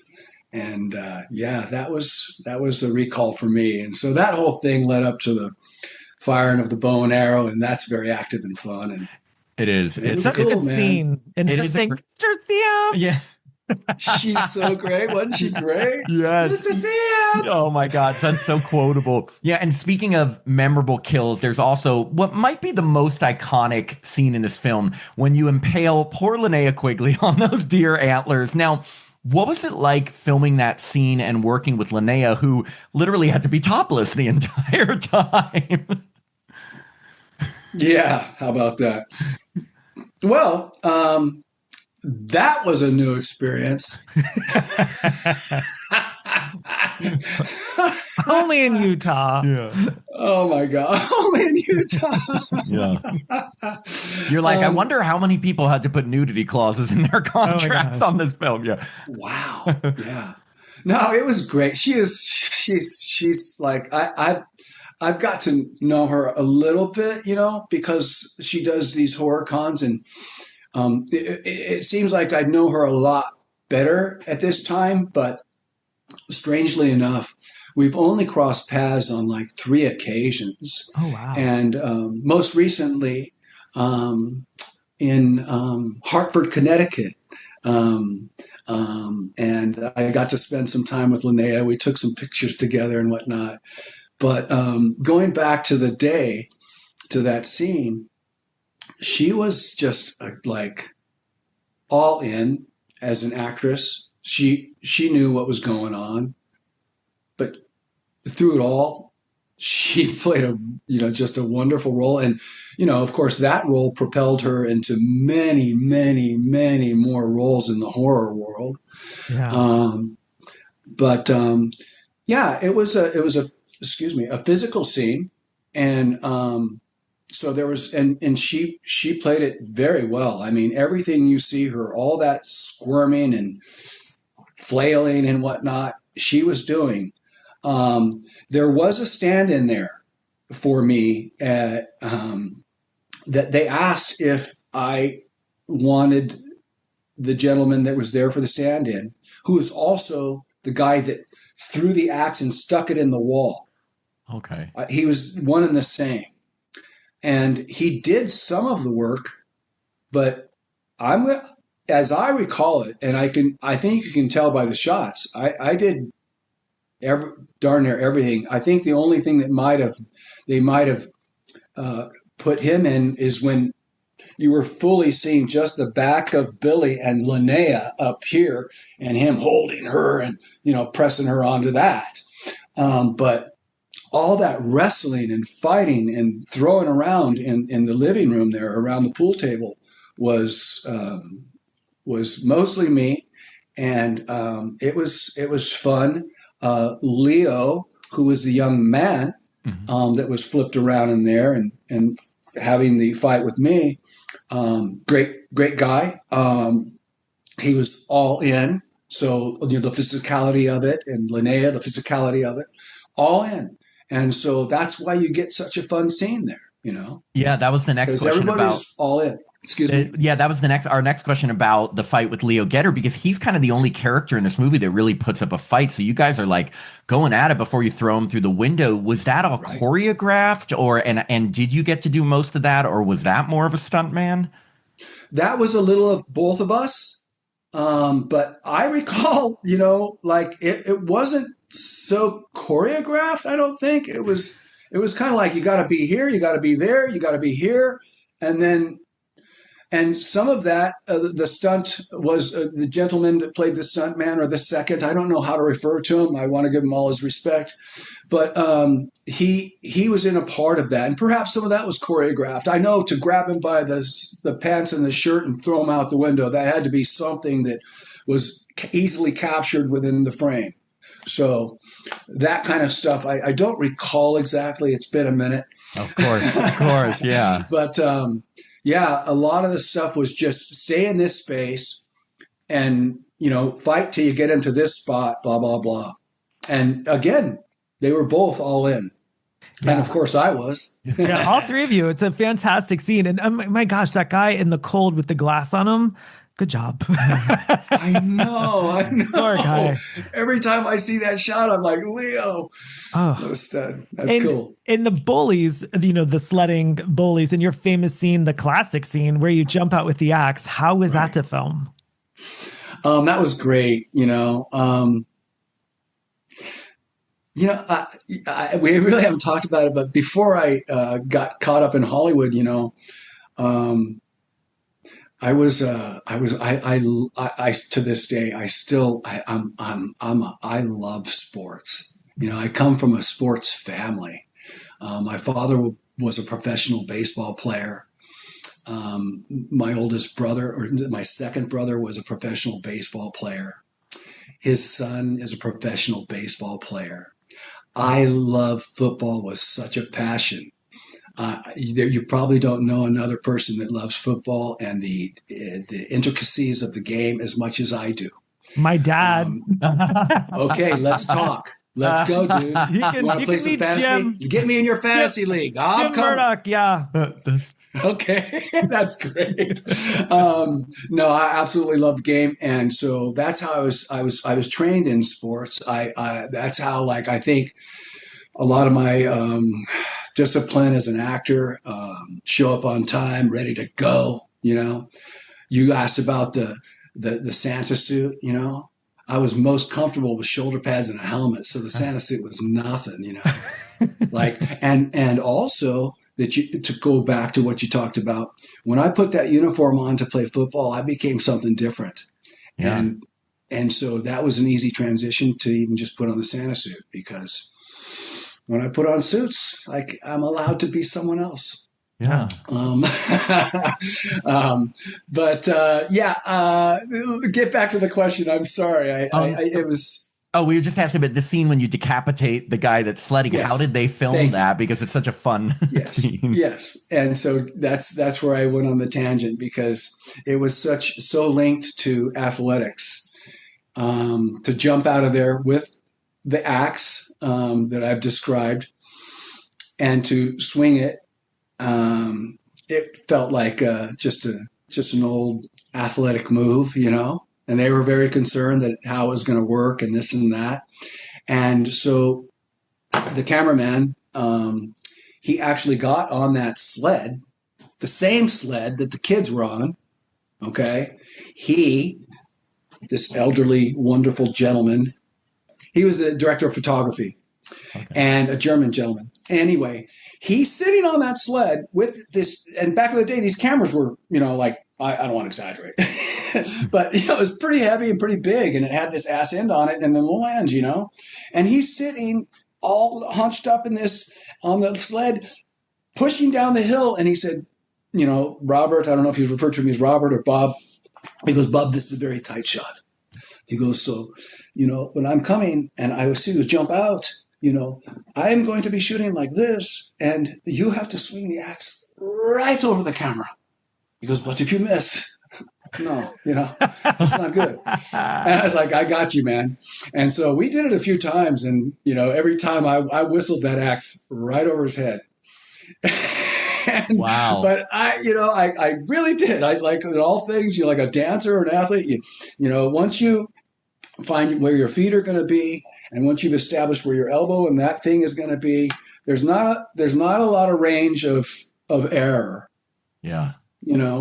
And, that was a recall for me. And so that whole thing led up to the firing of the bow and arrow, and that's very active and fun. And it is. It's a cool, good man. scene. And it is Theo. Yeah. She's so great. Wasn't she great? Yes. Mr. Sam. Oh my God, that's so quotable. Yeah, and speaking of memorable kills, there's also what might be the most iconic scene in this film when you impale poor Linnea Quigley on those deer antlers. Now, what was it like filming that scene and working with Linnea, who literally had to be topless the entire time? Yeah, how about that? Well, that was a new experience. Only in Utah. Yeah. Oh my God. Only in Utah. Yeah. You're like, I wonder how many people had to put nudity clauses in their contracts on this film. Yeah. Wow. Yeah. No, it was great. She's like, I've got to know her a little bit, because she does these horror cons, and it seems like I know her a lot better at this time, but strangely enough, we've only crossed paths on like 3 occasions. Oh, wow. And most recently in Hartford, Connecticut. And I got to spend some time with Linnea. We took some pictures together and whatnot. But going back to the day, to that scene, she was just like all in as an actress. She knew what was going on, but through it all, she played just a wonderful role. And, of course, that role propelled her into many, many, many more roles in the horror world. Yeah. Yeah, it was a physical scene. And, so there was, and she played it very well. I mean, everything you see her, all that squirming and flailing and whatnot, she was doing. There was a stand-in there for me that they asked if I wanted the gentleman that was there for the stand-in, who was also the guy that threw the axe and stuck it in the wall. Okay. He was one and the same. And he did some of the work, but as I recall it, and I think you can tell by the shots, I did darn near everything. I think the only thing that they might have put him in is when you were fully seeing just the back of Billy and Linnea up here, and him holding her and pressing her onto that. But all that wrestling and fighting and throwing around in the living room there around the pool table was mostly me, and it was fun. Leo, who was the young man that was flipped around in there and having the fight with me, great guy. He was all in. So the physicality of it, and Linnea, the physicality of it, all in. And so that's why you get such a fun scene there, Yeah, that was the next question everybody's all in. Excuse me. Yeah, that was our next question about the fight with Leo Getter, because he's kind of the only character in this movie that really puts up a fight. So you guys are like going at it before you throw him through the window. Was that all choreographed, and did you get to do most of that, or was that more of a stunt man? That was a little of both of us. But I recall, like it wasn't so choreographed. I don't think it was kind of like, you got to be here, you got to be there, you got to be here. And some of that, the stunt was the gentleman that played the stunt man, or the second. I don't know how to refer to him. I want to give him all his respect. But he was in a part of that. And perhaps some of that was choreographed. I know to grab him by the pants and the shirt and throw him out the window, that had to be something that was easily captured within the frame. So that kind of stuff, I don't recall exactly. It's been a minute. Of course, yeah. But yeah, a lot of the stuff was just stay in this space and, fight till you get into this spot, blah, blah, blah. And again, they were both all in. Yeah. And of course I was. Yeah, all 3 of you. It's a fantastic scene. And my gosh, that guy in the cold with the glass on him. Good job. I know. Poor guy. Every time I see that shot, I'm like, Leo. Oh, what a stud. That's cool. In the bullies, the sledding bullies, in your famous scene, the classic scene where you jump out with the axe, how was that to film? That was great. We really haven't talked about it, but before I got caught up in Hollywood, um, to this day, I love sports. I come from a sports family. My father was a professional baseball player. My oldest brother, or my second brother, was a professional baseball player. His son is a professional baseball player. I love football with such a passion. You probably don't know another person that loves football and the intricacies of the game as much as I do. My dad. Okay, let's talk. Let's go, dude. You want to play some fantasy? Get me in your fantasy league. Jim Murdoch, yeah. Okay, that's great. No, I absolutely love the game, and so that's how I was trained in sports. That's how, like, I think a lot of my discipline as an actor, show up on time, ready to go. You asked about the Santa suit. I was most comfortable with shoulder pads and a helmet, so the Santa suit was nothing. Like, and also to go back to what you talked about, when I put that uniform on to play football, I became something different. Yeah. And so that was an easy transition to even just put on the Santa suit, because when I put on suits, like, I'm allowed to be someone else. Yeah. Get back to the question. I'm sorry. It was. Oh, we were just asking about the scene when you decapitate the guy that's sledding. Yes. How did they film that? Because it's such a fun scene. Yes. And so that's where I went on the tangent, because it was so linked to athletics, to jump out of there with the axe that I've described and to swing it. It felt like just an old athletic move, and they were very concerned that how it was going to work and this and that. And so the cameraman, he actually got on that sled, the same sled that the kids were on. Okay. This elderly, wonderful gentleman, he was the director of photography. Okay. And a German gentleman. Anyway, he's sitting on that sled with this, and back in the day, these cameras were, like, I don't want to exaggerate, but it was pretty heavy and pretty big, and it had this ass end on it and then the lens, and he's sitting all hunched up on the sled, pushing down the hill. And he said, Robert, I don't know if he's referred to me as Robert or Bob. He goes, Bob, this is a very tight shot. He goes, so, when I'm coming and I see you jump out, I'm going to be shooting like this, and you have to swing the axe right over the camera. He goes, but if you miss, no, it's not good. And I was like, I got you, man. And so we did it a few times, and, every time I whistled that axe right over his head. Wow. But I really did. I like, in all things, you're like a dancer or an athlete. Once you find where your feet are going to be, and once you've established where your elbow and that thing is going to be, there's not a lot of range of error. Yeah.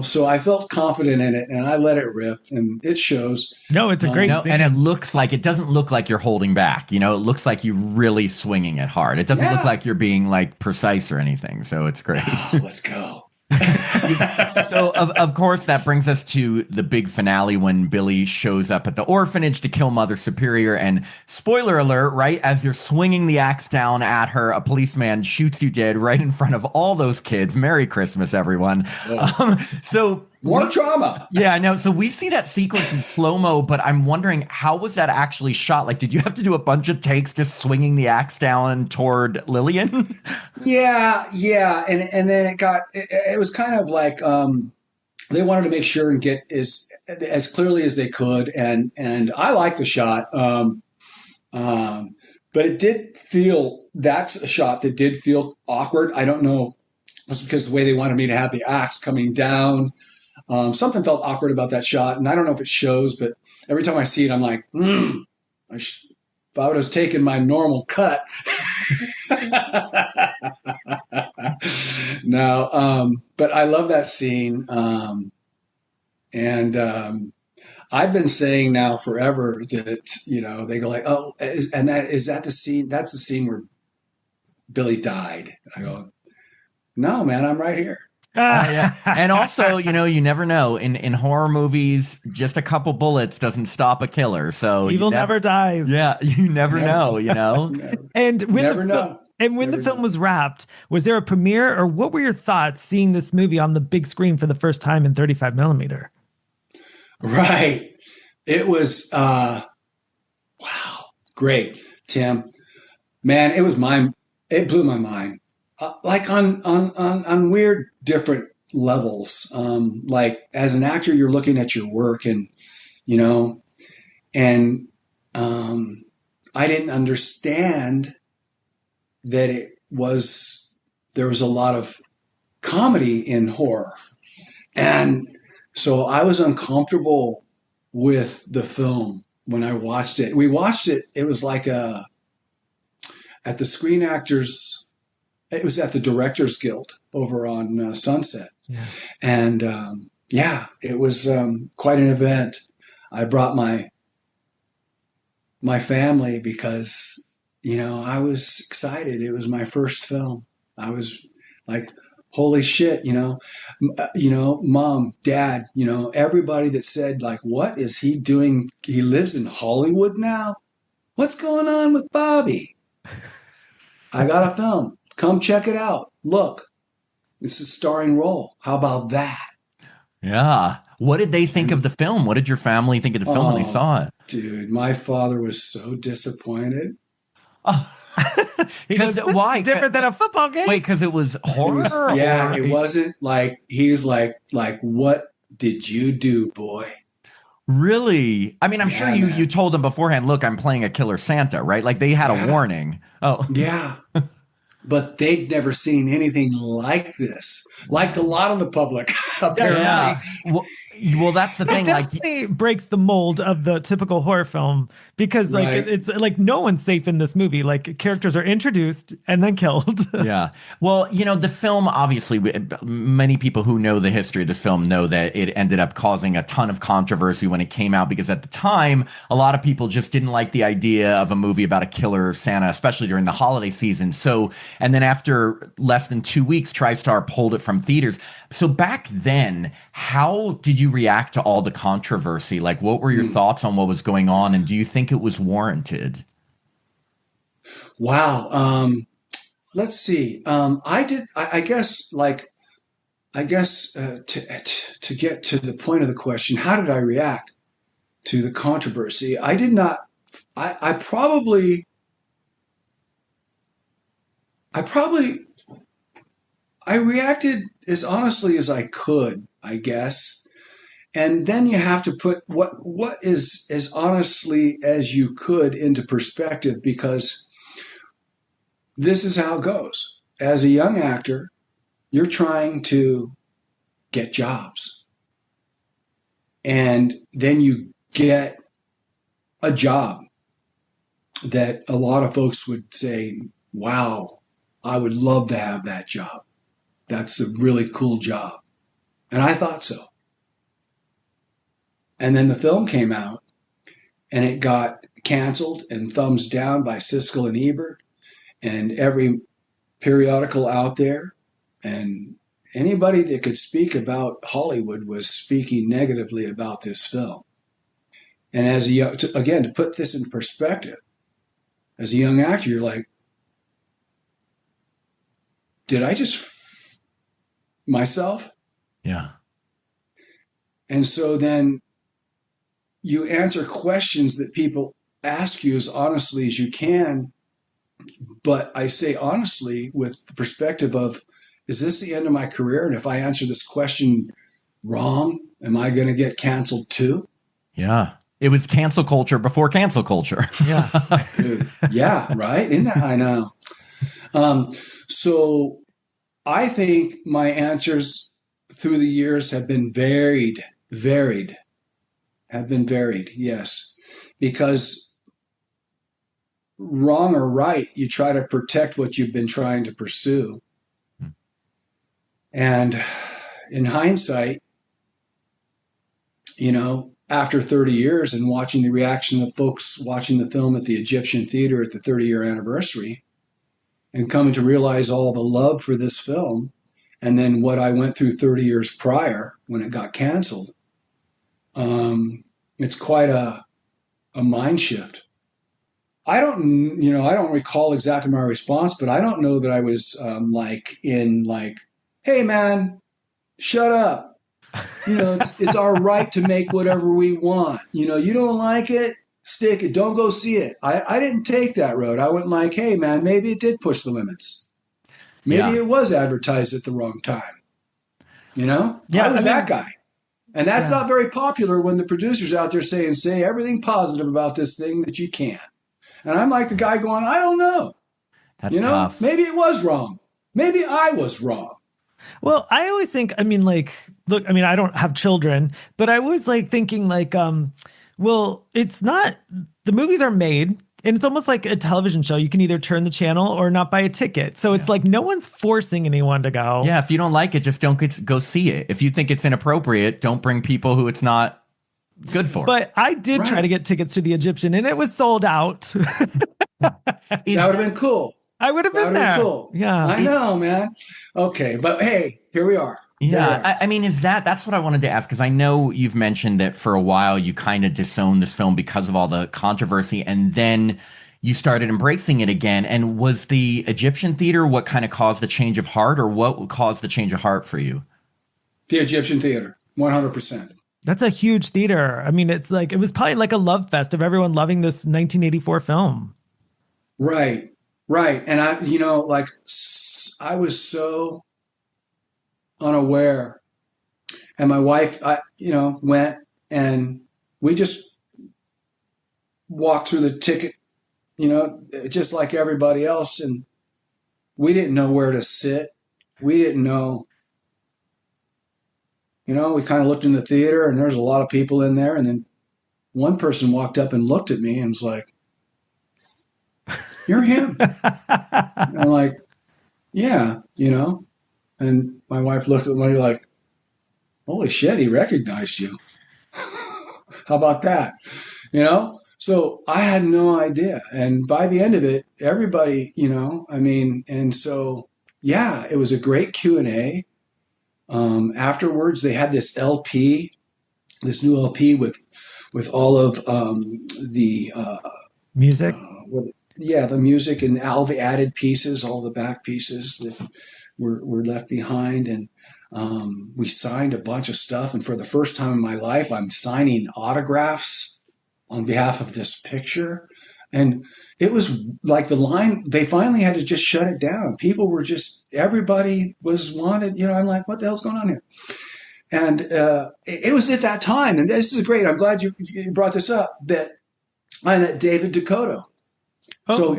So I felt confident in it, and I let it rip, and it shows. No, it's a great thing. And it doesn't look like you're holding back. It looks like you're really swinging it hard. It doesn't look like you're being, like, precise or anything. So it's great. Oh, let's go. So of course that brings us to the big finale when Billy shows up at the orphanage to kill Mother Superior, and spoiler alert, right as you're swinging the axe down at her, a policeman shoots you dead right in front of all those kids. Merry Christmas, everyone. So more trauma. Yeah, I know. So we see that sequence in slow-mo, but I'm wondering, how was that actually shot? Like, did you have to do a bunch of takes just swinging the axe down toward Lillian? Yeah. And then it was kind of like, they wanted to make sure and get as clearly as they could. And I like the shot. But that's a shot that did feel awkward. I don't know. It was because the way they wanted me to have the axe coming down. Something felt awkward about that shot, and I don't know if it shows, but every time I see it, I'm like, if I would have taken my normal cut. No, but I love that scene. And I've been saying now forever that, they go like, oh, is that the scene? That's the scene where Billy died. I go, no, man, I'm right here. Yeah. And also, you never know. In horror movies, just a couple bullets doesn't stop a killer. So you Evil never dies. yeah, you never Never, know. never, And when never know. when the Never film know. was wrapped, was there a premiere, or what were your thoughts seeing this movie on the big screen for the first time in 35 millimeter? Right. It was, wow, great, Tim. Man, it blew my mind. Like on weird different levels. Like as an actor, you're looking at your work you know, and I didn't understand that there was a lot of comedy in horror. And so I was uncomfortable with the film when I watched it. We watched it, it was like at the Screen Actors, it was at the Directors Guild over on Sunset. Yeah. And yeah, it was quite an event. I brought my family because, I was excited. It was my first film. I was like, holy shit, mom, dad, everybody that said like, what is he doing? He lives in Hollywood now. What's going on with Bobby? I got a film. Come check it out. Look, it's a starring role. How about that? Yeah. What did they think of the film? What did your family think of the film when they Oh, saw it? dude, my father was so disappointed. Oh, Because why? different than a football game. Wait, because it was horror? It wasn't like he was like, what did you do, boy? Really? I mean, I'm sure you Man. told them beforehand, look, I'm playing a killer Santa, right? Like they had a warning. Oh. Yeah. But they'd never seen anything like this, like a lot of the public, apparently. Yeah. Well, that's the thing. It definitely breaks the mold of the typical horror film because like Right. it's like no one's safe in this movie. Like characters are introduced and then killed. Yeah. Well, the film, obviously, many people who know the history of this film know that it ended up causing a ton of controversy when it came out because at the time, a lot of people just didn't like the idea of a movie about a killer Santa, especially during the holiday season. So, and then after less than 2 weeks, TriStar pulled it from theaters. So back then, how did you react to all the controversy? Like, what were your thoughts on what was going on? And do you think it was warranted? Wow. Let's see. I guess, to get to the point of the question, how did I react to the controversy? I did not, I probably, I reacted as honestly as I could, I guess. And then you have to put what is as honestly as you could into perspective, because this is how it goes. As a young actor, you're trying to get jobs. And then you get a job that a lot of folks would say, wow, I would love to have that job. That's a really cool job. And I thought so. And then the film came out and it got canceled and thumbs down by Siskel and Ebert and every periodical out there. And anybody that could speak about Hollywood was speaking negatively about this film. And to put this in perspective, as a young actor, you're like, did I just myself? Yeah. And so then you answer questions that people ask you as honestly as you can. But I say honestly with the perspective of, is this the end of my career? And if I answer this question wrong, am I going to get canceled too? Yeah. It was cancel culture before cancel culture. Yeah. Dude, yeah, right? Isn't that? I know. So I think my answers through the years have been varied, yes. Because wrong or right, you try to protect what you've been trying to pursue. And in hindsight, after 30 years and watching the reaction of folks watching the film at the Egyptian Theater at the 30-year anniversary and coming to realize all the love for this film and then what I went through 30 years prior when it got canceled, it's quite a mind shift. I don't recall exactly my response, but I don't know that I was hey man, shut up. It's our right to make whatever we want. You don't like it, stick it. Don't go see it. I didn't take that road. I went like, hey man, maybe it did push the limits. Maybe it was advertised at the wrong time. Yeah, I was that guy. And that's not very popular when the producer's out there saying, say everything positive about this thing that you can. And I'm like the guy going, I don't know. That's tough. Maybe it was wrong. Maybe I was wrong. Well, I always think, look, I don't have children, but I was thinking well, it's not, the movies are made and it's almost like a television show. You can either turn the channel or not buy a ticket. So it's like no one's forcing anyone to go. Yeah, if you don't like it, just don't go see it. If you think it's inappropriate, don't bring people who it's not good for. But I did try to get tickets to the Egyptian and it was sold out. That would have been cool. I would have been there. Cool. Yeah. I know, man. Okay, but hey, here we are. Yeah, I mean, that's what I wanted to ask, because I know you've mentioned that for a while you kind of disowned this film because of all the controversy, and then you started embracing it again. And was the Egyptian Theater what kind of caused the change of heart, or what caused the change of heart for you? The Egyptian Theater, 100%. That's a huge theater. I mean, it's it was probably like a love fest of everyone loving this 1984 film. Right. And I was so unaware. And my wife, went and we just walked through the ticket, just like everybody else. And we didn't know where to sit. We didn't know, we kind of looked in the theater and there's a lot of people in there. And then one person walked up and looked at me and was like, "You're him." And I'm like, "Yeah," And my wife looked at me like, "Holy shit, he recognized you." How about that? So I had no idea. And by the end of it, everybody, and so, yeah, it was a great Q&A. Afterwards, they had this new LP with all of the music. The music and all the added pieces, all the back pieces that were left behind. And we signed a bunch of stuff. And for the first time in my life, I'm signing autographs on behalf of this picture. And it was like the line, they finally had to just shut it down. People were everybody was wanted, I'm like, what the hell's going on here? And it was at that time, and this is great, I'm glad you brought this up, that I met David Dakota.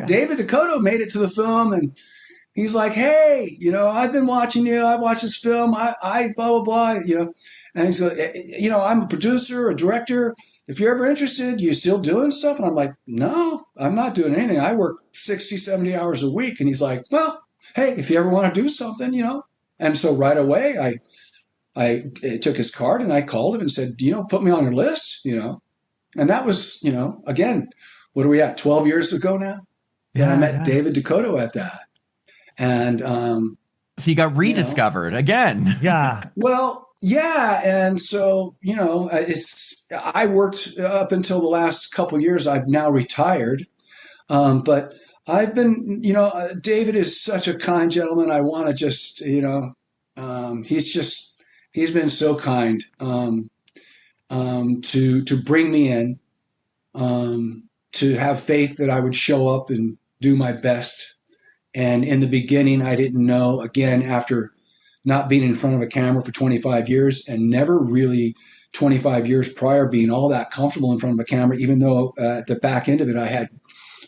David Dakota made it to the film, and he's like, "Hey, I've been watching you. I watched this film. I blah, blah, blah, And he's like, "I'm a producer, a director. If you're ever interested, you still doing stuff?" And I'm like, "No, I'm not doing anything. I work 60, 70 hours a week." And he's like, "Well, hey, if you ever want to do something, And so right away, I took his card and I called him and said, "Put me on your list, And that was, again, what are we at? 12 years ago now? Yeah, I met David Dakota at that. And so you got rediscovered again. Yeah. Well, yeah. And so, I worked up until the last couple of years. I've now retired. But I've been, David is such a kind gentleman. I want to just, he's been so kind to bring me in, to have faith that I would show up and do my best. And in the beginning, I didn't know, again, after not being in front of a camera for 25 years and never really 25 years prior being all that comfortable in front of a camera, even though at the back end of it, I had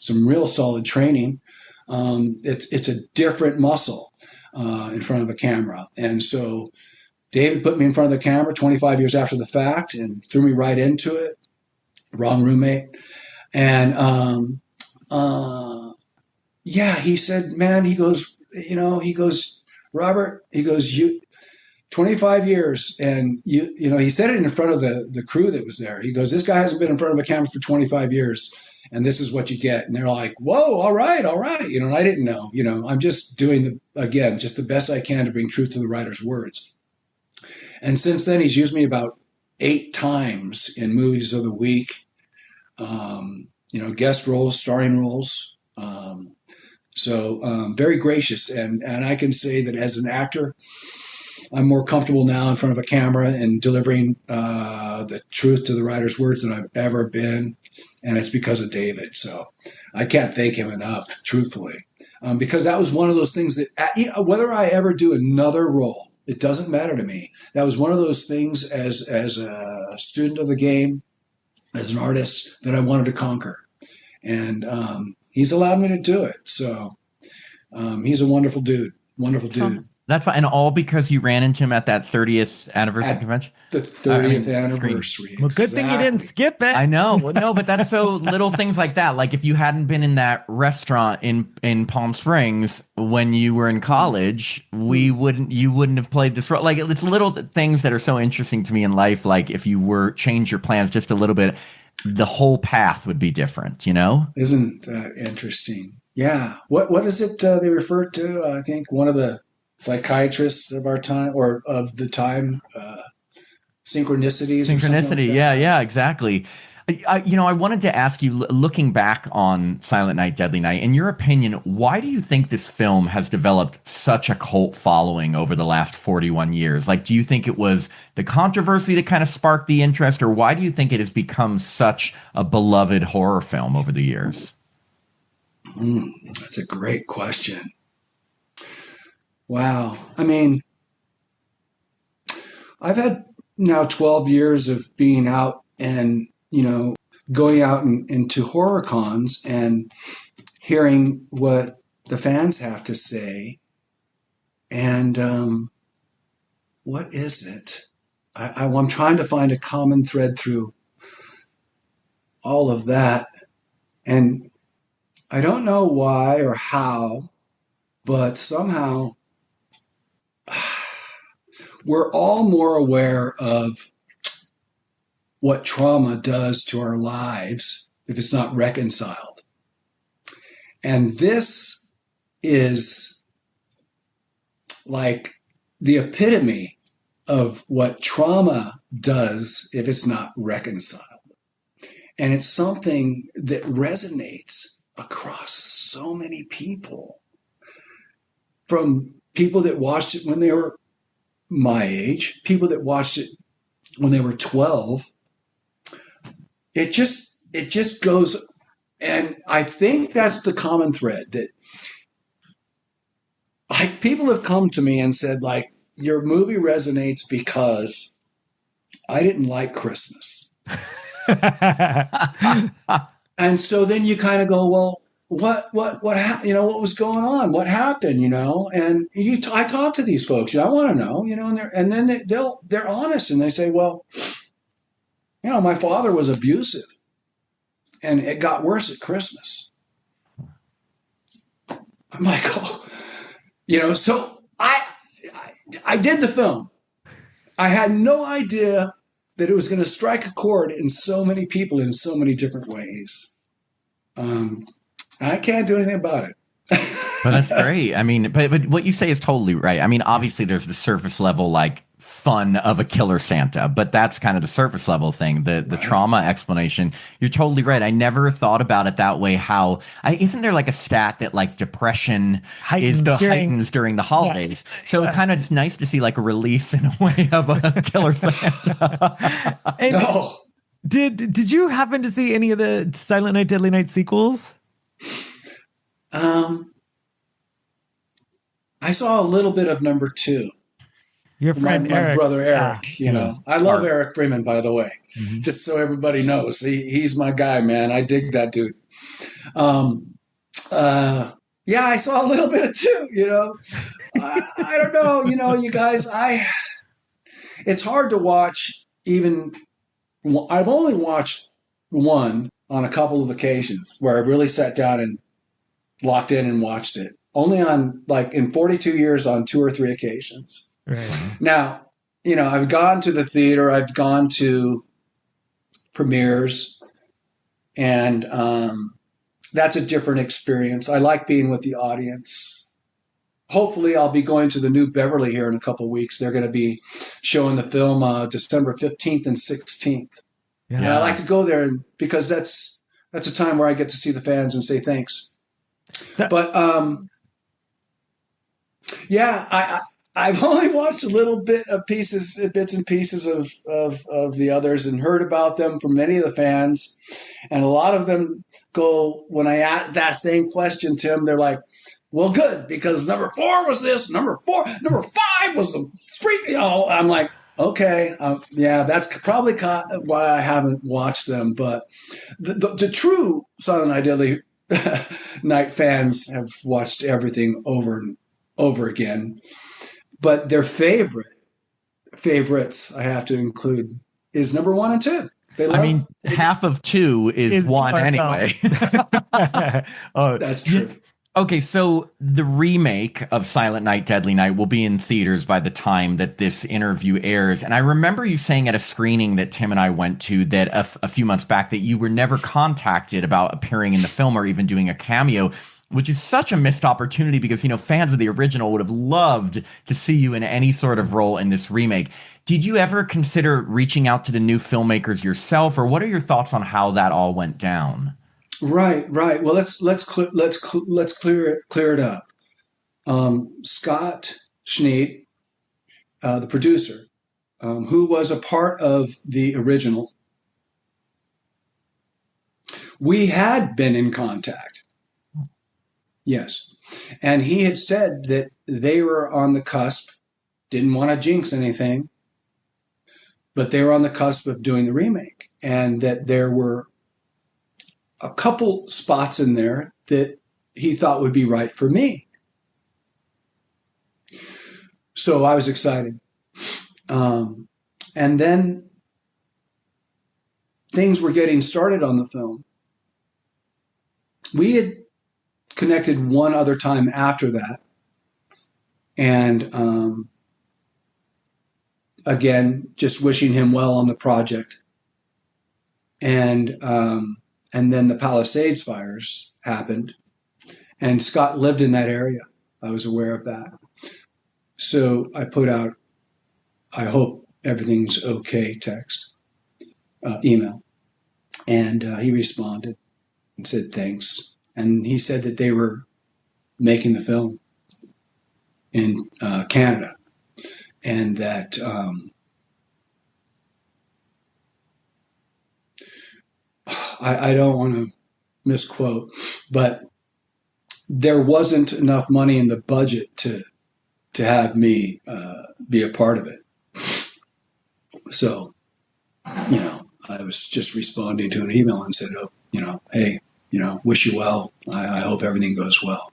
some real solid training. It's a different muscle in front of a camera. And so David put me in front of the camera 25 years after the fact and threw me right into it. Wrong roommate. And he said, "Man," he goes, "Robert," he goes, 25 years. And you know, he said it in front of the crew that was there. He goes, this guy hasn't been in front of a camera for 25 years. And this is what you get. And they're like, whoa, all right, all right. You know, and I didn't know, you know, I'm just doing just the best I can to bring truth to the writer's words. And since then, he's used me about 8 times in movies of the week, you know, guest roles, starring roles. So very gracious. And I can say that as an actor, I'm more comfortable now in front of a camera and delivering the truth to the writer's words than I've ever been. And it's because of David. So I can't thank him enough, truthfully, because that was one of those things that whether I ever do another role, it doesn't matter to me. That was one of those things as a student of the game, as an artist, that I wanted to conquer. And he's allowed me to do it. So he's a wonderful dude. Wonderful dude. That's and all because you ran into him at that 30th anniversary convention. The 30th anniversary. Well, good thing you didn't skip it. I know. Well, no, but that's so little things like that. Like if you hadn't been in that restaurant in Palm Springs when you were in college, you wouldn't have played this role. Like it's little things that are so interesting to me in life. Like if you were change your plans just a little bit, the whole path would be different, you know? Isn't that interesting? Yeah. What is it they refer to? I think one of the psychiatrists of our time or of the time, synchronicities. Synchronicity. Like yeah, exactly. I wanted to ask you, looking back on Silent Night, Deadly Night, in your opinion, why do you think this film has developed such a cult following over the last 41 years? Like, do you think it was the controversy that kind of sparked the interest, or why do you think it has become such a beloved horror film over the years? That's a great question. Wow. I mean, I've had now 12 years of being out and, you know, going out into horror cons and hearing what the fans have to say. And what is it? I'm trying to find a common thread through all of that. And I don't know why or how, but somehow we're all more aware of what trauma does to our lives if it's not reconciled. And this is like the epitome of what trauma does if it's not reconciled. And it's something that resonates across so many people, from people that watched it when they were my age, people that watched it when they were 12. It just goes, and I think that's the common thread, that like people have come to me and said, like, your movie resonates because I didn't like Christmas. And so then you kind of go, well, what was going on? What happened, And I talk to these folks, I want to know, and then they're honest and they say, well, my father was abusive and it got worse at Christmas. I'm like, so I did the film. I had no idea that it was going to strike a chord in so many people in so many different ways. I can't do anything about it. But that's great. I mean, but what you say is totally right. I mean, obviously there's the surface level, like, fun of a killer Santa, but that's kind of the surface level thing, the right. Trauma explanation. You're totally right. I never thought about it that way. Isn't there like a stat that like depression heightens during the holidays? Yes. So it kind of is nice to see like a release in a way of a killer Santa. No. Did you happen to see any of the Silent Night, Deadly Night sequels? I saw a little bit of number 2. Your friend my brother Eric, I love Eric Freeman, by the way, just so everybody knows. He's my guy, man. I dig that dude. Yeah, I saw a little bit of 2, I don't know, you guys, it's hard to watch even. I've only watched one on a couple of occasions where I've really sat down and locked in and watched it. Only on, like, in 42 years on 2 or 3 occasions. Right. Now, I've gone to the theater, I've gone to premieres, and that's a different experience. I like being with the audience. Hopefully, I'll be going to the New Beverly here in a couple of weeks. They're going to be showing the film December 15th and 16th. Yeah. And I like to go there because that's a time where I get to see the fans and say thanks. But yeah, I've only watched a little bit of bits and pieces of the others, and heard about them from many of the fans. And a lot of them go, when I ask that same question, Tim, they're like, well, good, because number 4 was this, number 5 was the freak. I'm like, okay, yeah, that's probably why I haven't watched them. But the true Silent Night Deadly Night fans have watched everything over and over again. But their favorites, I have to include, is number 1 and 2. Half of 2 is 1 anyway. That's true. Okay, so the remake of Silent Night, Deadly Night will be in theaters by the time that this interview airs. And I remember you saying at a screening that Tim and I went to that a few months back that you were never contacted about appearing in the film or even doing a cameo, which is such a missed opportunity because, fans of the original would have loved to see you in any sort of role in this remake. Did you ever consider reaching out to the new filmmakers yourself, or what are your thoughts on how that all went down? Right. Well, let's clear it up. Scott Schneid, the producer, who was a part of the original, we had been in contact. Yes, and he had said that they were on the cusp. Didn't want to jinx anything, but they were on the cusp of doing the remake, and that there were a couple spots in there that he thought would be right for me. So I was excited. And then things were getting started on the film. We had connected one other time after that. And again, just wishing him well on the project. And then the Palisades fires happened, and Scott lived in that area. I was aware of that. So I put out, I hope everything's okay text, email. And he responded and said thanks. And he said that they were making the film in Canada, and that I don't want to misquote, but there wasn't enough money in the budget to have me be a part of it. So, I was just responding to an email and said, hey, wish you well. I hope everything goes well.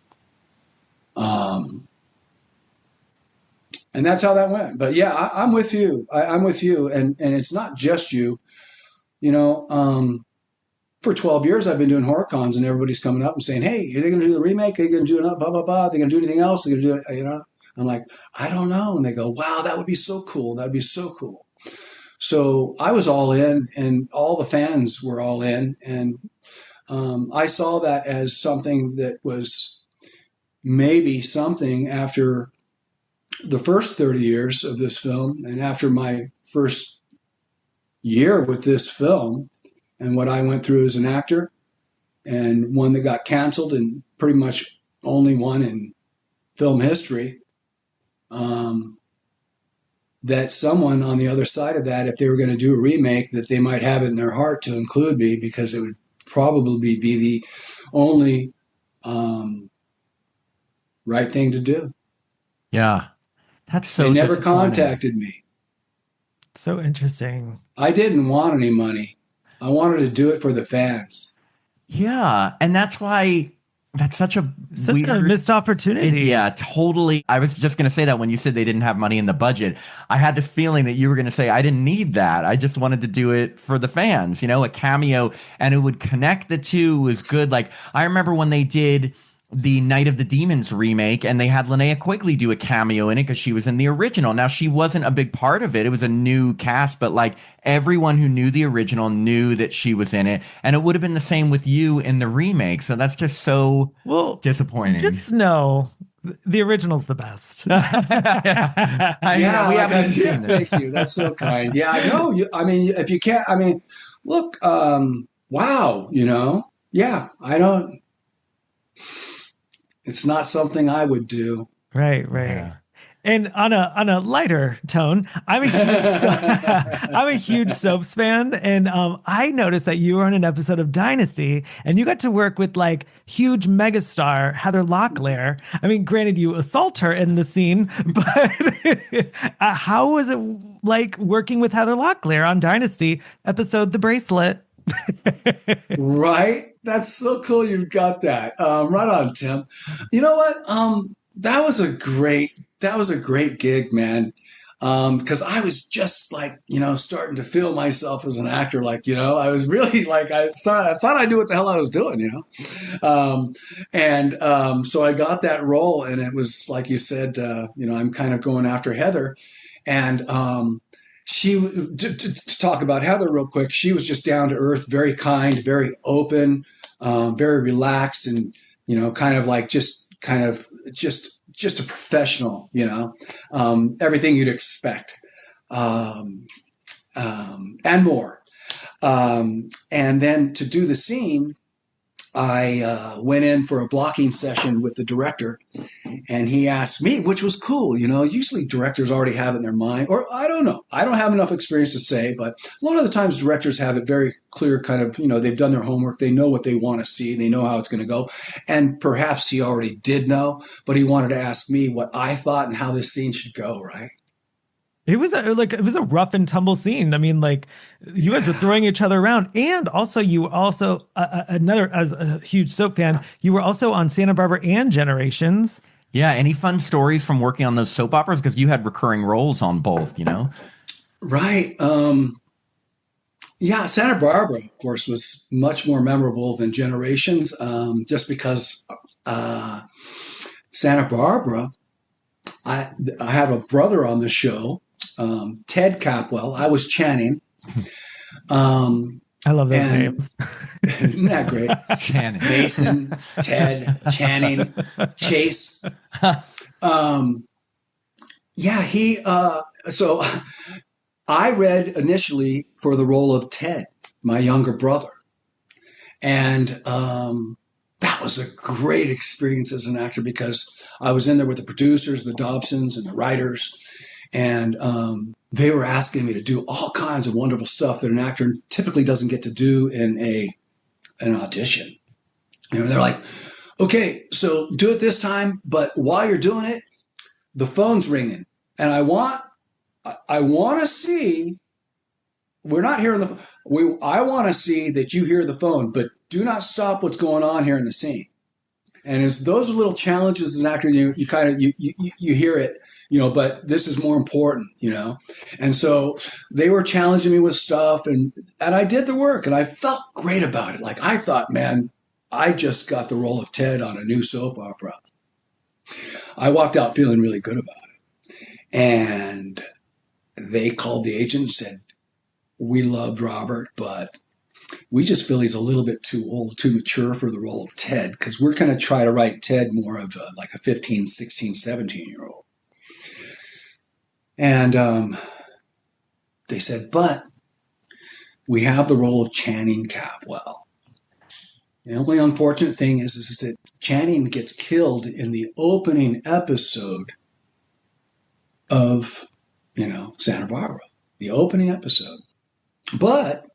And that's how that went. But yeah, I'm with you. I'm with you. And it's not just you, for 12 years, I've been doing horror cons, and everybody's coming up and saying, hey, are they going to do the remake? Are they going to do it? Blah, blah, blah. Are they going to do anything else? Are they going to do it? I'm like, I don't know. And they go, wow, that would be so cool. That would be so cool. So I was all in, and all the fans were all in. And I saw that as something that was maybe something after the first 30 years of this film, and after my first year with this film, and what I went through as an actor, and one that got canceled, and pretty much only one in film history, that someone on the other side of that, if they were going to do a remake, that they might have it in their heart to include me, because it would probably be the only right thing to do. Yeah, that's so. They never contacted me. So interesting. I didn't want any money. I wanted to do it for the fans. Yeah, and that's why that's such a missed opportunity. Yeah, totally. I was just going to say that when you said they didn't have money in the budget, I had this feeling that you were going to say, I didn't need that. I just wanted to do it for the fans, a cameo, and it would connect the two was good. Like, I remember when they did the Night of the Demons remake, and they had Linnea Quigley do a cameo in it because she was in the original. Now, she wasn't a big part of it. It was a new cast, but like everyone who knew the original knew that she was in it. And it would have been the same with you in the remake. So that's just so disappointing. Just know the original's the best. We haven't seen it. Thank you. That's so kind. Yeah, I know. I mean, if you can't, I mean, look, wow, yeah, I don't. It's not something I would do. Right. Yeah. And on a lighter tone, I'm a huge soaps fan, and I noticed that you were on an episode of Dynasty, and you got to work with like huge megastar Heather Locklear. I mean, granted, you assault her in the scene, but how was it like working with Heather Locklear on Dynasty episode The Bracelet? Right? That's so cool. You've got that. Right on, Tim. You know what? That was a great gig, man. Because I was just like, starting to feel myself as an actor. Like, I was really like, I thought I knew what the hell I was doing, So I got that role, and it was like you said, I'm kind of going after Heather, and to talk about Heather real quick, she was just down to earth, very kind, very open, very relaxed, and kind of like just a professional, everything you'd expect, and more. And then to do the scene, I went in for a blocking session with the director, and he asked me, which was cool. Usually directors already have it in their mind, or I don't know. I don't have enough experience to say, but a lot of the times directors have it very clear, kind of, they've done their homework. They know what they want to see. They know how it's going to go. And perhaps he already did know, but he wanted to ask me what I thought and how this scene should go, right? It was a rough and tumble scene. I mean, like you guys were throwing each other around, and also as a huge soap fan, you were also on Santa Barbara and Generations. Yeah. Any fun stories from working on those soap operas? Because you had recurring roles on both, Right. Yeah. Santa Barbara, of course, was much more memorable than Generations, just because Santa Barbara, I have a brother on the show. Ted Capwell. I was Channing. I love those names. Isn't that great? Channing. Mason, Ted, Channing, Chase. So I read initially for the role of Ted, my younger brother. And that was a great experience as an actor, because I was in there with the producers, the Dobsons, and the writers. And they were asking me to do all kinds of wonderful stuff that an actor typically doesn't get to do in an audition. They're like, okay, so do it this time, but while you're doing it, the phone's ringing, and I want to see. We're not hearing I want to see that you hear the phone, but do not stop what's going on here in the scene. And those are little challenges as an actor. You kind of you hear it. But this is more important, And so they were challenging me with stuff, and I did the work, and I felt great about it. Like, I thought, man, I just got the role of Ted on a new soap opera. I walked out feeling really good about it. And they called the agent and said, we loved Robert, but we just feel he's a little bit too old, too mature for the role of Ted, because we're going to try to write Ted more of like a 15, 16, 17-year-old. And they said, but we have the role of Channing Capwell. The only unfortunate thing is that Channing gets killed in the opening episode of, Santa Barbara, the opening episode. But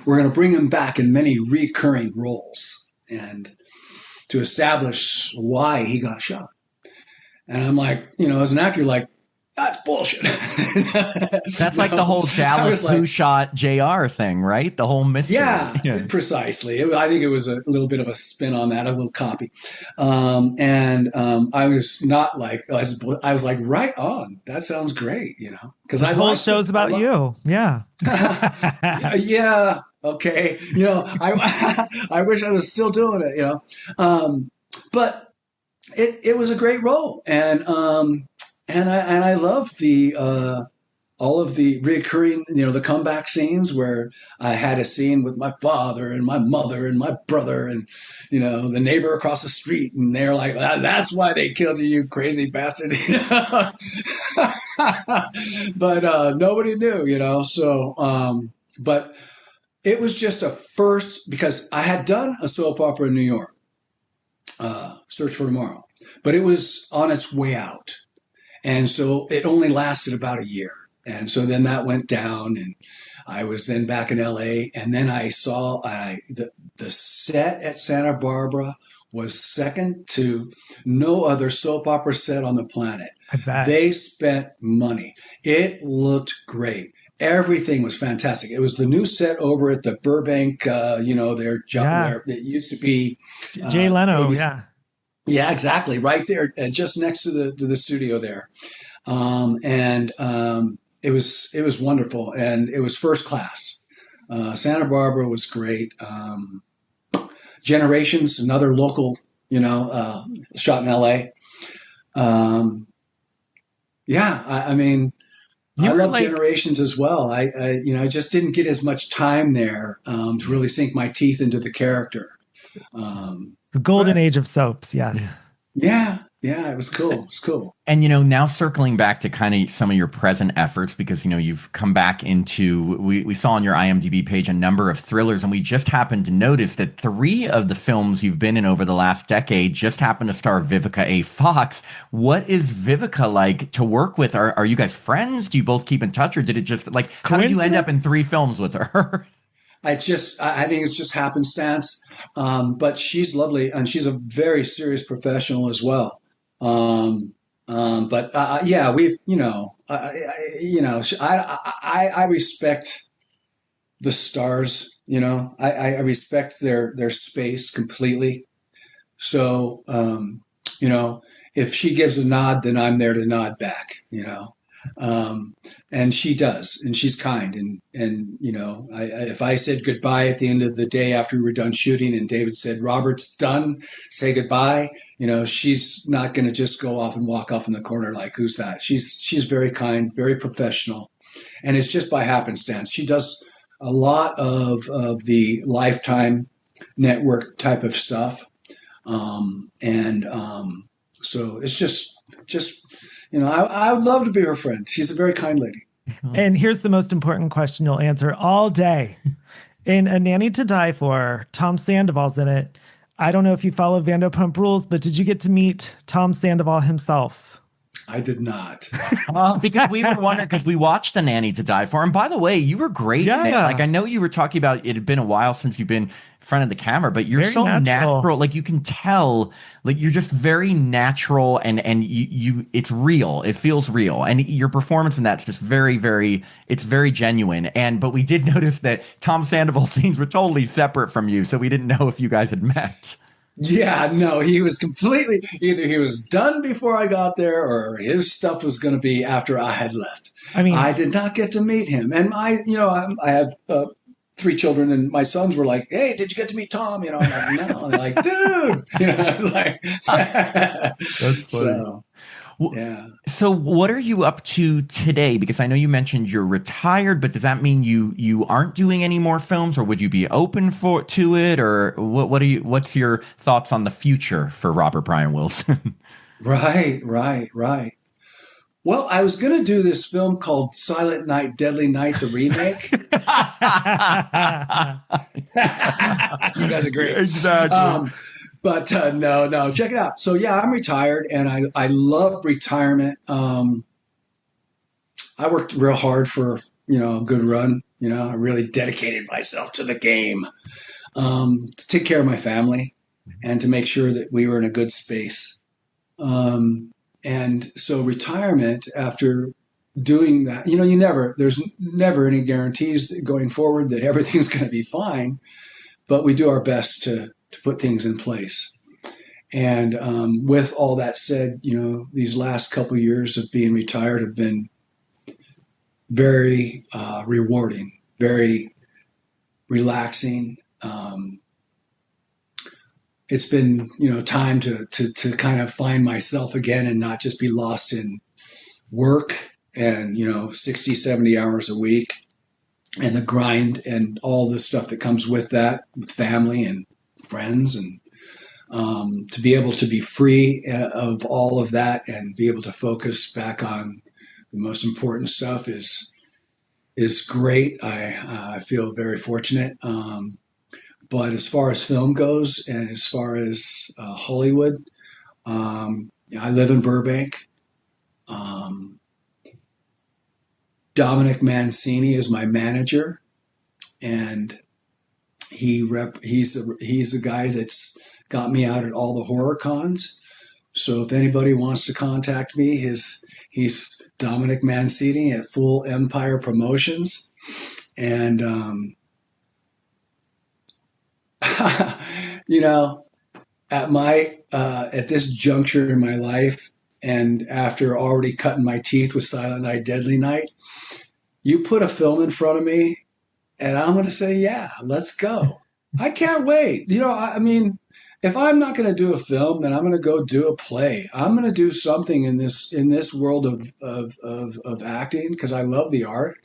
we're going to bring him back in many recurring roles and to establish why he got shot. And I'm like, as an actor, like, that's bullshit. That's like the whole Dallas who shot JR thing, right? The whole mystery. Yeah, precisely. I think it was a little bit of a spin on that, a little copy. I was not like, I was like, right on. That sounds great, because the whole show's about you. Yeah. Yeah. Okay. I wish I was still doing it, but it was a great role, and I love the all of the reoccurring, the comeback scenes where I had a scene with my father and my mother and my brother and, the neighbor across the street. And they're like, that's why they killed you, you crazy bastard. But nobody knew, So, but it was just a first because I had done a soap opera in New York, Search for Tomorrow, but it was on its way out. And so it only lasted about a year. And so then that went down, and I was then back in LA. And then I saw the set at Santa Barbara was second to no other soap opera set on the planet. I bet. They spent money. It looked great. Everything was fantastic. It was the new set over at the Burbank, where it used to be Jay Leno. Yeah. Yeah, exactly. Right there, just next to the studio there. It was wonderful, and it was first class. Santa Barbara was great. Generations, another local, shot in LA. I mean, I love Generations as well. I just didn't get as much time there to really sink my teeth into the character. The golden age of soaps, yes. Yeah, it was cool. It was cool. And, now circling back to kind of some of your present efforts, because, you've come back into, we saw on your IMDb page a number of thrillers, and we just happened to notice that 3 of the films you've been in over the last decade just happen to star Vivica A. Fox. What is Vivica like to work with? Are you guys friends? Do you both keep in touch, or did it just, how did you end up in 3 films with her? I think it's just happenstance. But she's lovely, and she's a very serious professional as well. We've, I respect the stars, I respect their space completely. So, if she gives a nod, then I'm there to nod back, and she does, and she's kind. And if I said goodbye at the end of the day after we were done shooting and David said, Robert's done, say goodbye, she's not going to just go off and walk off in the corner like, who's that? She's very kind, very professional. And it's just by happenstance. She does a lot of the Lifetime network type of stuff. So it's just, I would love to be her friend. She's a very kind lady. And here's the most important question you'll answer all day. In A Nanny to Die For, Tom Sandoval's in it. I don't know if you follow Vanderpump Rules, but did you get to meet Tom Sandoval himself? I did not. Because we were wondering, because we watched A Nanny to Die For. And by the way, you were great in it. I know you were talking about it had been a while since you've been in front of the camera, but you're very so natural. You can tell, you're just very natural, and you it's real. It feels real. And your performance in that's just very, very, it's very genuine. But we did notice that Tom Sandoval scenes were totally separate from you. So we didn't know if you guys had met. Yeah, no, he was completely, either he was done before I got there or his stuff was going to be after I had left. I mean, I did not get to meet him. And I have 3 children, and my sons were like, hey, did you get to meet Tom? I'm like, no. They're like, dude, That's funny. So, yeah. So what are you up to today? Because I know you mentioned you're retired, but does that mean you aren't doing any more films, or would you be open to it? Or what's your thoughts on the future for Robert Brian Wilson? Right. Well, I was going to do this film called Silent Night, Deadly Night, the remake. You guys are great. Exactly. But no, check it out. So yeah, I'm retired, and I love retirement. I worked real hard for, a good run. I really dedicated myself to the game, to take care of my family and to make sure that we were in a good space. And so retirement, after doing that, there's never any guarantees going forward that everything's going to be fine, but we do our best to put things in place. And with all that said, these last couple of years of being retired have been very rewarding, very relaxing. it's been, time to kind of find myself again and not just be lost in work and, 60, 70 hours a week and the grind and all the stuff that comes with that, with family and friends, and to be able to be free of all of that and be able to focus back on the most important stuff is great. I feel very fortunate. But as far as film goes, and as far as Hollywood, I live in Burbank. Um, Dominic Mancini is my manager, and he's the guy that's got me out at all the horror cons. So if anybody wants to contact me, he's Dominic Mancini at Full Empire Promotions, and you know, at this juncture in my life, and after already cutting my teeth with Silent Night, Deadly Night, you put a film in front of me, and I'm going to say, yeah, let's go. I can't wait. I mean, if I'm not going to do a film, then I'm going to go do a play. I'm going to do something in this world of acting because I love the art.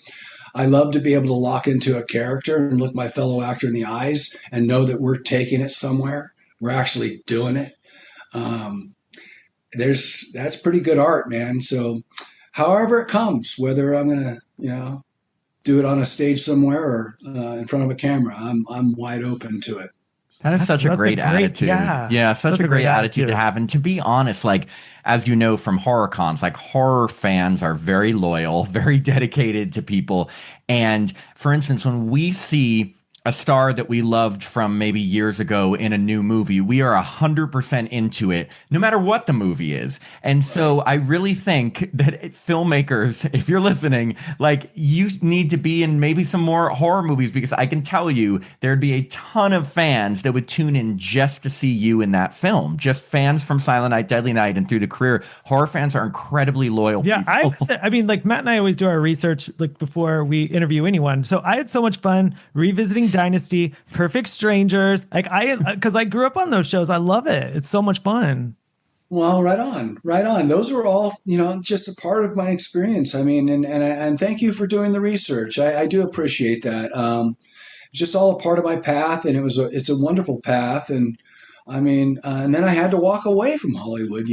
I love to be able to lock into a character and look my fellow actor in the eyes and know that we're taking it somewhere. We're actually doing it. Um, that's pretty good art, man. So, however it comes, whether I'm gonna, do it on a stage somewhere or in front of a camera, I'm wide open to it. That is such a That's a great great, attitude. yeah, Yeah, such such a a great great attitude to attitude. have. And to be honest, like, as you know from horror cons, like horror fans are very loyal, very dedicated to people. And for instance, when we see a star that we loved from maybe years ago in a new movie, we are 100% into it, no matter what the movie is. And Right. so I really think that filmmakers, if you're listening, like you need to be in maybe some more horror movies because I can tell you there'd be a ton of fans that would tune in just to see you in that film. Just fans from Silent Night, Deadly Night, and through the career. Horror fans are incredibly loyal Yeah, people. I mean, like Matt and I always do our research like before we interview anyone. So I had so much fun revisiting Dynasty, Perfect Strangers. Because I grew up on those shows. I love it. It's so much fun. Well, right on, right on. Those were all, just a part of my experience. I mean, and thank you for doing the research. I do appreciate that. It's just all a part of my path, and it's a wonderful path. And I mean, and then I had to walk away from Hollywood.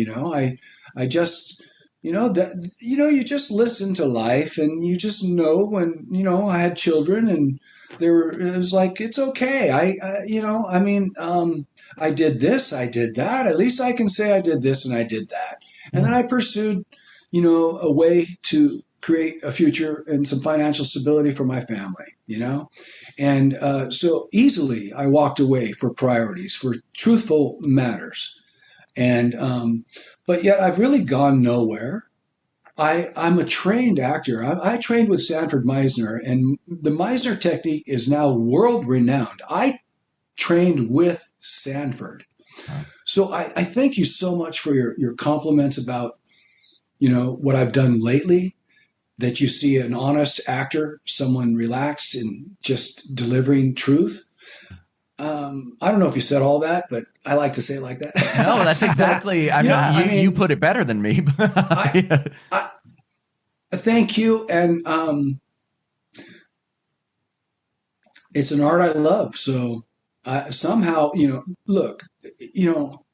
I just, you just listen to life, and you just know when, I had children, and it was like it's okay. I mean, I did this, I did that. At least I can say I did this and I did that. And then Yeah. I pursued, a way to create a future and some financial stability for my family. And so easily I walked away for priorities, for truthful matters. And, but yet I've really gone nowhere. I'm a trained actor. I trained with Sanford Meisner, and the Meisner technique is now world renowned. I trained with Sanford. So I thank you so much for your compliments about, what I've done lately, that you see an honest actor, someone relaxed and just delivering truth. I don't know if you said all that, but I like to say it like No, that's that. But exactly. I mean, yeah, I you mean, put it better than me. I, Yeah. I thank you, and it's an art I love. So somehow, look, you know,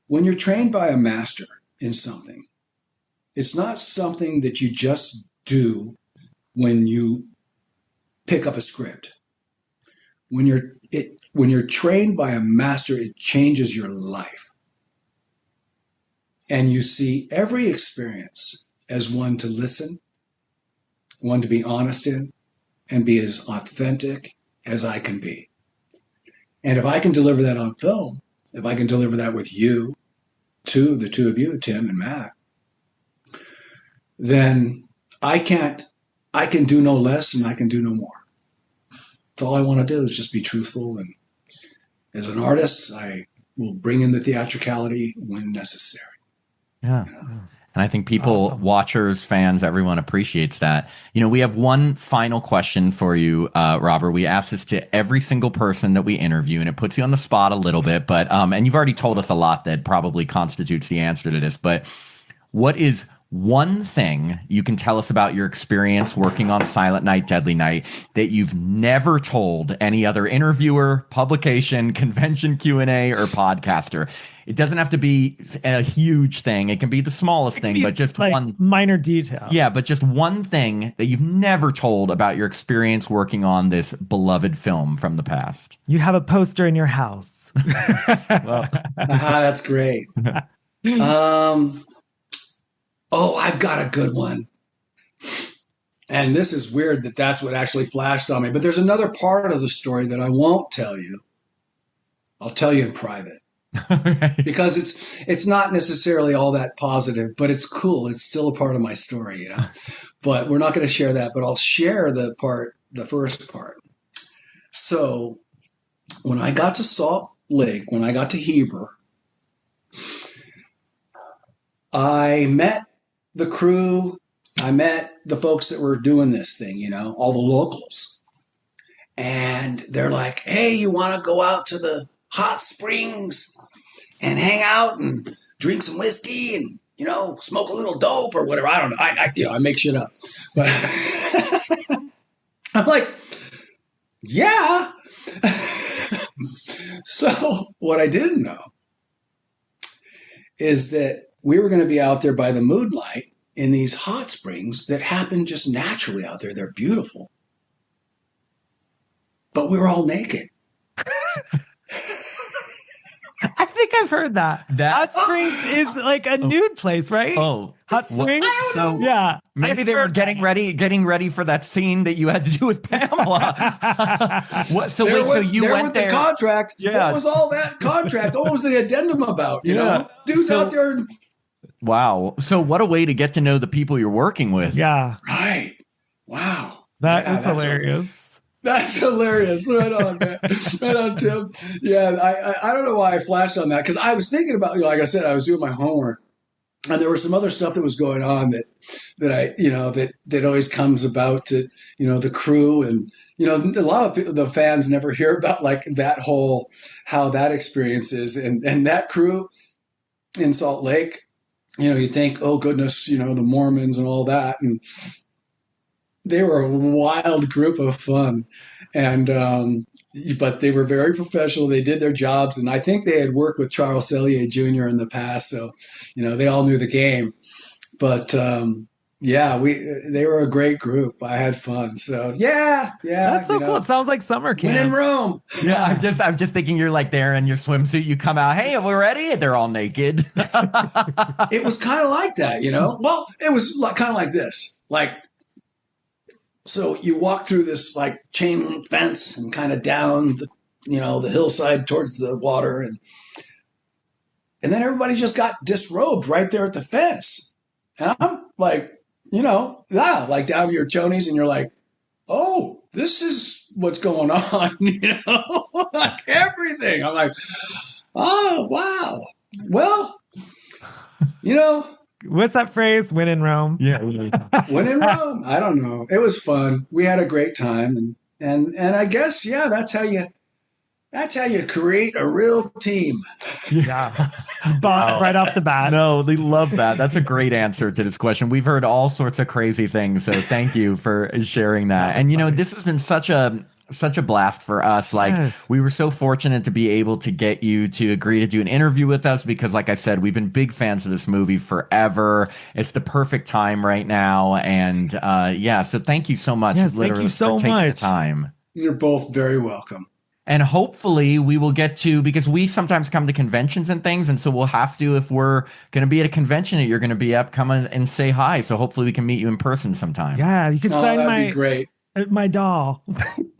when you're trained by a master in something, it's not something that you just do when you pick up a script. When you're trained by a master, it changes your life. And you see every experience as one to listen, one to be honest in, and be as authentic as I can be. And if I can deliver that on film, if I can deliver that with you, the two of you, Tim and Matt, then I can't, I can do no less and I can do no more. So all I want to do is just be truthful. And as an artist, I will bring in the theatricality when necessary. Yeah. You know? And I think people, watchers, fans, everyone appreciates that. You know, we have one final question for you, Robert. We ask this to every single person that we interview, and it puts you on the spot a little bit. But and you've already told us a lot that probably constitutes the answer to this. But what is one thing you can tell us about your experience working on Silent Night, Deadly Night that you've never told any other interviewer, publication, convention Q&A, or podcaster? It doesn't have to be a huge thing. It can be the smallest thing, but just like one minor detail. Yeah, but just one thing that you've never told about your experience working on this beloved film from the past. You have a poster in your house. That's great. I've got a good one. And this is weird that that's what actually flashed on me. But there's another part of the story that I won't tell you. I'll tell you in private. Because it's not necessarily all that positive, but it's cool. It's still a part of my story, you know. But we're not going to share that. But I'll share the first part. So when I got to Salt Lake, when I got to Heber, I met the crew. I met the folks that were doing this thing, you know, all the locals. And they're like, hey, you want to go out to the hot springs and hang out and drink some whiskey and, you know, smoke a little dope or whatever? I don't know. I make shit up. But I'm like, yeah. So what I didn't know is that we were going to be out there by the moonlight in these hot springs that happen just naturally out there. They're beautiful. But we were all naked. I think I've heard that. Hot Springs is like a nude place, right? Oh, Hot Springs. So yeah, maybe they were getting ready for that scene that you had to do with Pamela. What? So wait, so you went with there? The contract. Yeah. What was all that contract? What was the addendum about? You know, dudes out there. Wow. So what a way to get to know the people you're working with. Yeah. Right. Wow. That is hilarious. That's hilarious. Right on, man. Right on, Tim. Yeah, I don't know why I flashed on that, because I was thinking about, you know, like I said, I was doing my homework, and there was some other stuff that was going on that I, you know, that always comes about to, you know, the crew, and, you know, a lot of people, the fans never hear about like that whole, how that experience is, and that crew in Salt Lake, you know, you think, oh goodness, you know, the Mormons and all that, and they were a wild group of fun, and but they were very professional. They did their jobs, and I think they had worked with Charles Sellier Jr. in the past, so you know they all knew the game. But yeah, they were a great group. I had fun. So yeah, that's so cool. It sounds like summer camp. When in Rome. Yeah, I'm just thinking you're like there in your swimsuit. You come out, hey, we're ready. They're all naked. It was kind of like that, you know. Well, it was kind of like this, like. So you walk through this like chain link fence and kind of down the, you know, the hillside towards the water, and then everybody just got disrobed right there at the fence, and I'm like, you know, like down to your chonies, and you're like, oh, this is what's going on, you know, like everything. I'm like, oh wow, well, you know. What's that phrase? When in Rome. Yeah. When in Rome. I don't know. It was fun. We had a great time, and I guess that's how you create a real team. Yeah. Right off the bat. No, they love that. That's a great answer to this question. We've heard all sorts of crazy things, so thank you for sharing that. And you know, this has been such a blast for us. Like, we were so fortunate to be able to get you to agree to do an interview with us, because like I said, we've been big fans of this movie forever. It's the perfect time right now. And so thank you so much. Yes, thank you so for taking much. the time. You're both very welcome. And hopefully we will get to, because we sometimes come to conventions and things, and so we'll have to, if we're going to be at a convention that you're going to be at, come and say hi. So hopefully we can meet you in person sometime. Yeah, you can sign that'd be great. My doll.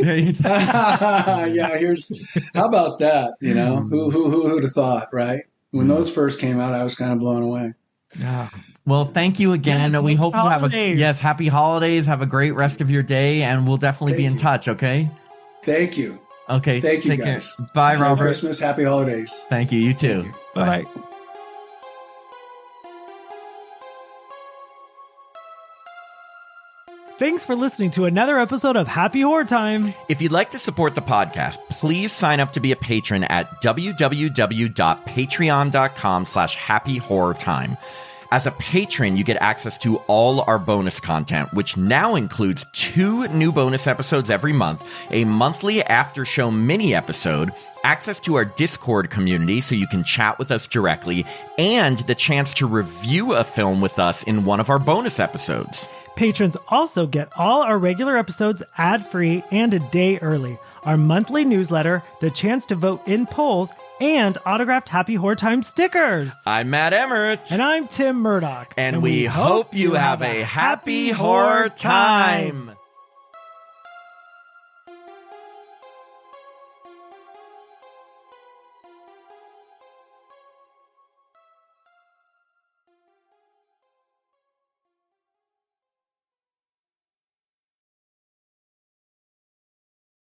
Yeah, how about that? You know, who'd have thought, right? When those first came out, I was kind of blown away. Yeah. Well, thank you again. Yes, we hope you have happy holidays. Have a great rest of your day, and we'll definitely be in touch. Okay. Thank you. Okay. Thank you, take guys. Care. Bye, Merry Robert. Christmas. Happy holidays. Thank you. You too. Bye. Thanks for listening to another episode of Happy Horror Time. If you'd like to support the podcast, please sign up to be a patron at www.patreon.com/happyhorrortime. As a patron, you get access to all our bonus content, which now includes 2 new bonus episodes every month, a monthly after-show mini episode, access to our Discord community so you can chat with us directly, and the chance to review a film with us in one of our bonus episodes. Patrons also get all our regular episodes ad-free and a day early, our monthly newsletter, the chance to vote in polls, and autographed Happy Horror Time stickers. I'm Matt Emmert. And I'm Tim Murdoch. And we hope you have a happy horror time.